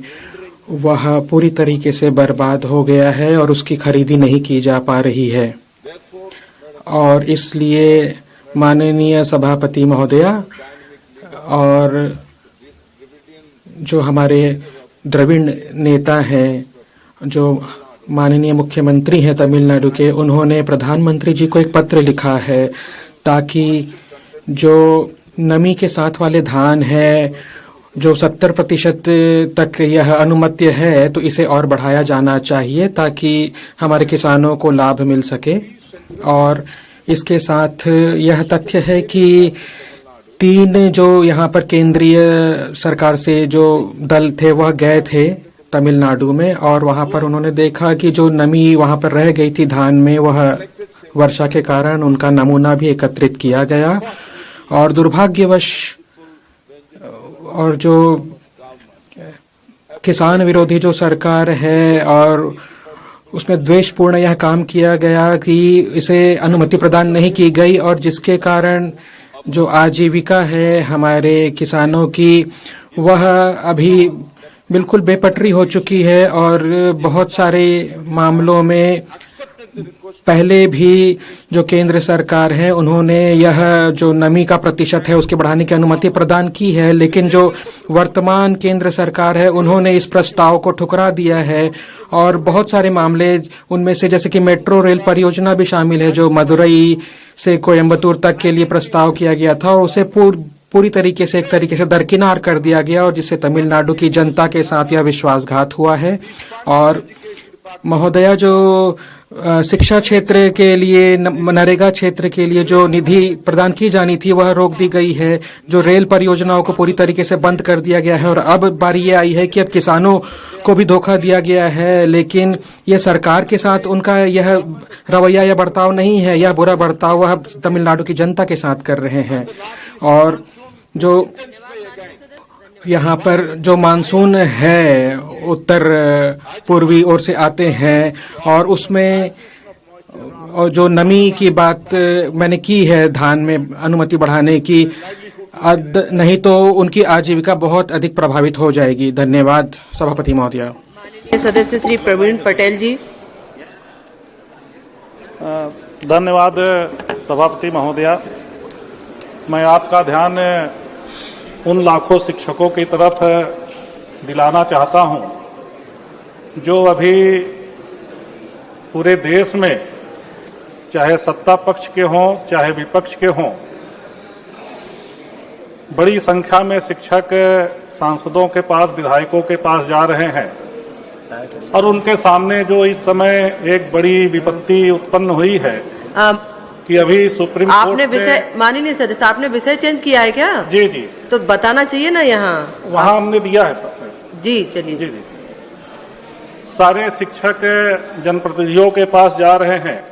वह पूरी तरीके से बर्बाद हो गया है और उसकी खरीदी नहीं की जा पा रही है। और इसलिए माननीय सभापति महोदया और जो हमारे द्रविड़ नेता हैं, जो माननीय मुख्यमंत्री हैं तमिलनाडु के, उन्होंने प्रधानमंत्री जी को एक पत्र लिखा है ताकि जो नमी के साथ वाले धान है, जो 70% तक यह अनुमत्य है, तो इसे और बढ़ाया जाना चाहिए ताकि हमारे किसानों को लाभ मिल सके। और इसके साथ यह तथ्य है कि 3 जो यहाँ पर केंद्रीय सरकार से जो दल थे वह गए थे तमिलनाडु में, और वहाँ पर उन्होंने देखा कि जो नमी वहाँ पर रह गई थी धान में, वह वर्षा के कारण उनका नमूना भी एकत्रित किया गया। और दुर्भाग्यवश और जो किसान विरोधी जो सरकार है, और उसमें द्वेषपूर्ण यह काम किया गया कि इसे अनुमति प्रदान नहीं की गई, और जिसके कारण जो आजीविका है हमारे किसानों की, वह अभी बिल्कुल बेपटरी हो चुकी है। और बहुत सारे मामलों में पहले भी जो केंद्र सरकार है उन्होंने यह जो नमी का प्रतिशत है उसके बढ़ाने की अनुमति प्रदान की है, लेकिन जो वर्तमान केंद्र सरकार है उन्होंने इस प्रस्ताव को ठुकरा दिया है। और बहुत सारे मामले, उनमें से जैसे कि मेट्रो रेल परियोजना भी शामिल है, जो मदुरई से कोयम्बतूर तक के लिए प्रस्ताव किया गया था, और उसे पूरी तरीके से एक तरीके से दरकिनार कर दिया गया, और जिससे तमिलनाडु की जनता के साथ यह विश्वासघात हुआ है। और महोदया, जो शिक्षा क्षेत्र के लिए, नरेगा क्षेत्र के लिए जो निधि प्रदान की जानी थी वह रोक दी गई है। जो रेल परियोजनाओं को पूरी तरीके से बंद कर दिया गया है, और अब बारी ये आई है कि अब किसानों को भी धोखा दिया गया है। लेकिन ये सरकार के साथ उनका यह रवैया या बर्ताव नहीं है, यह बुरा बर्ताव वह तमिलनाडु की जनता के साथ कर रहे हैं। और जो यहाँ पर जो मानसून है उत्तर पूर्वी ओर से आते हैं और उसमें और जो नमी की बात मैंने की है धान में अनुमति बढ़ाने की, नहीं तो उनकी आजीविका बहुत अधिक प्रभावित हो जाएगी। धन्यवाद सभापति महोदया। सदस्य श्री प्रवीण पटेल जी। धन्यवाद सभापति महोदया। मैं आपका ध्यान उन लाखों शिक्षकों की तरफ दिलाना चाहता हूं जो अभी पूरे देश में चाहे सत्ता पक्ष के हों चाहे विपक्ष के हों, बड़ी संख्या में शिक्षक सांसदों के पास, विधायकों के पास जा रहे हैं और उनके सामने जो इस समय एक बड़ी विपत्ति उत्पन्न हुई है कि अभी सुप्रीम कोर्ट आपने विषय, माननीय सदस्य, आपने विषय चेंज किया है क्या? जी जी, तो बताना चाहिए ना यहाँ। वहाँ हमने दिया है जी, चलिए। जी जी, सारे शिक्षक जनप्रतिनिधियों के पास जा रहे हैं।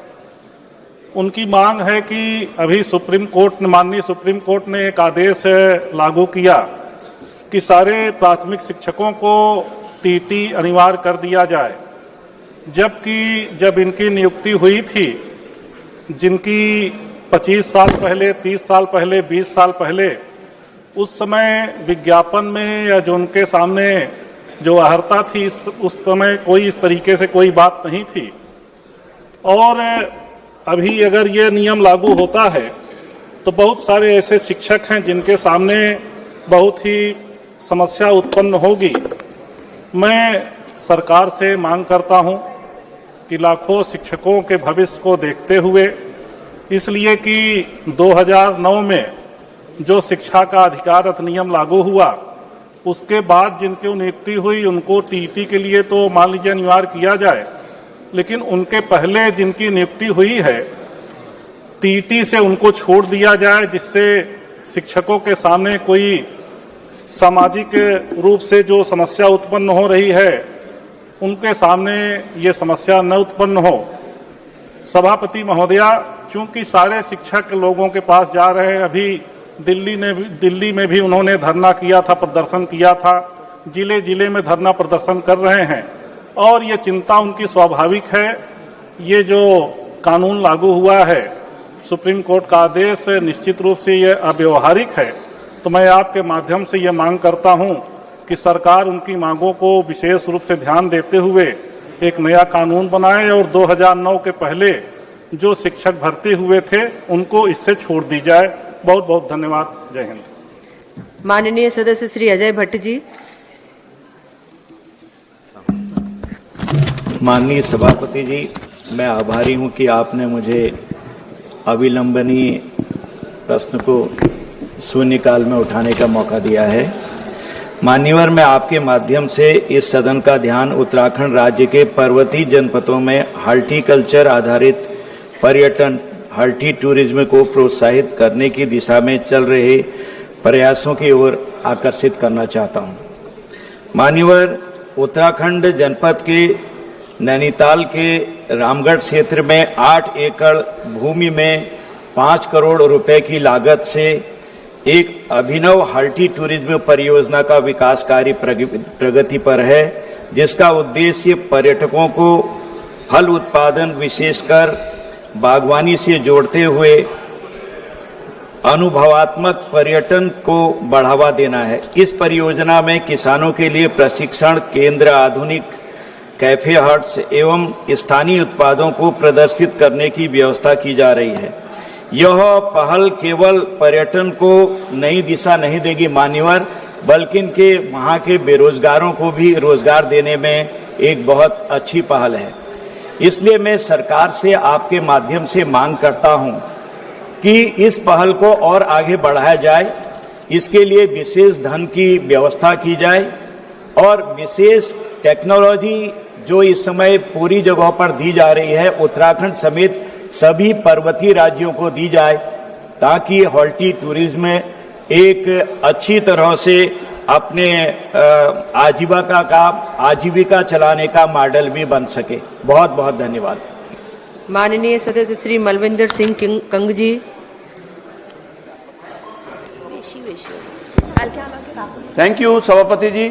उनकी मांग है कि अभी सुप्रीम कोर्ट ने, माननीय सुप्रीम कोर्ट ने एक आदेश लागू किया कि सारे प्राथमिक शिक्षकों को टीटी अनिवार्य कर दिया जाए, जबकि जब इनकी नियुक्ति हुई थी, जिनकी 25 साल पहले, 30 साल पहले, 20 साल पहले, उस समय विज्ञापन में या जो उनके सामने जो अर्हता थी उस समय कोई इस तरीके से कोई बात नहीं थी। और अभी अगर ये नियम लागू होता है तो बहुत सारे ऐसे शिक्षक हैं जिनके सामने बहुत ही समस्या उत्पन्न होगी। मैं सरकार से मांग करता हूं कि लाखों शिक्षकों के भविष्य को देखते हुए, इसलिए कि 2009 में जो शिक्षा का अधिकार अधिनियम लागू हुआ, उसके बाद जिनकी नियुक्ति हुई उनको टीटी के लिए तो मान लीजिए अनिवार्य किया जाए, लेकिन उनके पहले जिनकी नियुक्ति हुई है टीटी से उनको छोड़ दिया जाए, जिससे शिक्षकों के सामने कोई सामाजिक रूप से जो समस्या उत्पन्न हो रही है उनके सामने ये समस्या न उत्पन्न हो। सभापति महोदया, चूंकि सारे शिक्षक लोगों के पास जा रहे हैं, अभी दिल्ली में भी उन्होंने धरना किया था, प्रदर्शन किया था, जिले जिले में धरना प्रदर्शन कर रहे हैं और ये चिंता उनकी स्वाभाविक है। ये जो कानून लागू हुआ है, सुप्रीम कोर्ट का आदेश, निश्चित रूप से ये अव्यवहारिक है। तो मैं आपके माध्यम से ये मांग करता हूं कि सरकार उनकी मांगों को विशेष रूप से ध्यान देते हुए एक नया कानून बनाए और 2009 के पहले जो शिक्षक भर्ती हुए थे उनको इससे छोड़ दी जाए। बहुत बहुत धन्यवाद। जय हिंद। माननीय सदस्य श्री अजय भट्ट जी। माननीय सभापति जी, मैं आभारी हूं कि आपने मुझे अविलंबनीय प्रश्न को शून्यकाल में उठाने का मौका दिया है। मान्यवर, मैं आपके माध्यम से इस सदन का ध्यान उत्तराखंड राज्य के पर्वतीय जनपदों में हॉर्टिकल्चर आधारित पर्यटन, हॉर्टी टूरिज्म को प्रोत्साहित करने की दिशा में चल रहे प्रयासों की ओर आकर्षित करना चाहता हूं। मान्यवर, उत्तराखंड जनपद के नैनीताल के रामगढ़ क्षेत्र में 8 एकड़ भूमि में 5 करोड़ रुपए की लागत से एक अभिनव हॉर्टी टूरिज्म परियोजना का विकास कार्य प्रगति पर है, जिसका उद्देश्य पर्यटकों को फल उत्पादन, विशेषकर बागवानी से जोड़ते हुए अनुभवात्मक पर्यटन को बढ़ावा देना है। इस परियोजना में किसानों के लिए प्रशिक्षण केंद्र, आधुनिक कैफे हट्स एवं स्थानीय उत्पादों को प्रदर्शित करने की व्यवस्था की जा रही है। यह पहल केवल पर्यटन को नई दिशा नहीं देगी मान्यवर, बल्कि वहाँ के बेरोजगारों को भी रोजगार देने में एक बहुत अच्छी पहल है। इसलिए मैं सरकार से आपके माध्यम से मांग करता हूं कि इस पहल को और आगे बढ़ाया जाए, इसके लिए विशेष धन की व्यवस्था की जाए और विशेष टेक्नोलॉजी जो इस समय पूरी जगहों पर दी जा रही है, उत्तराखंड समेत सभी पर्वतीय राज्यों को दी जाए, ताकि हॉर्टी टूरिज्म एक अच्छी तरह से अपने आजीविका चलाने का मॉडल भी बन सके। बहुत बहुत धन्यवाद। माननीय सदस्य श्री मलविंदर सिंह कंग जी। थैंक यू सभापति जी।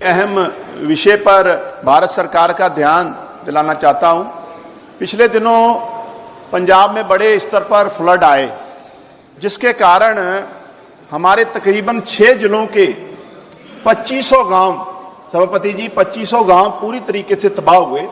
अहम विषय पर भारत सरकार का ध्यान दिलाना चाहता हूं। पिछले दिनों पंजाब में बड़े स्तर पर फ्लड आए, जिसके कारण हमारे तकरीबन 6 जिलों के 2500 गांव, सभापति जी 2500 गांव पूरी तरीके से तबाह हुए।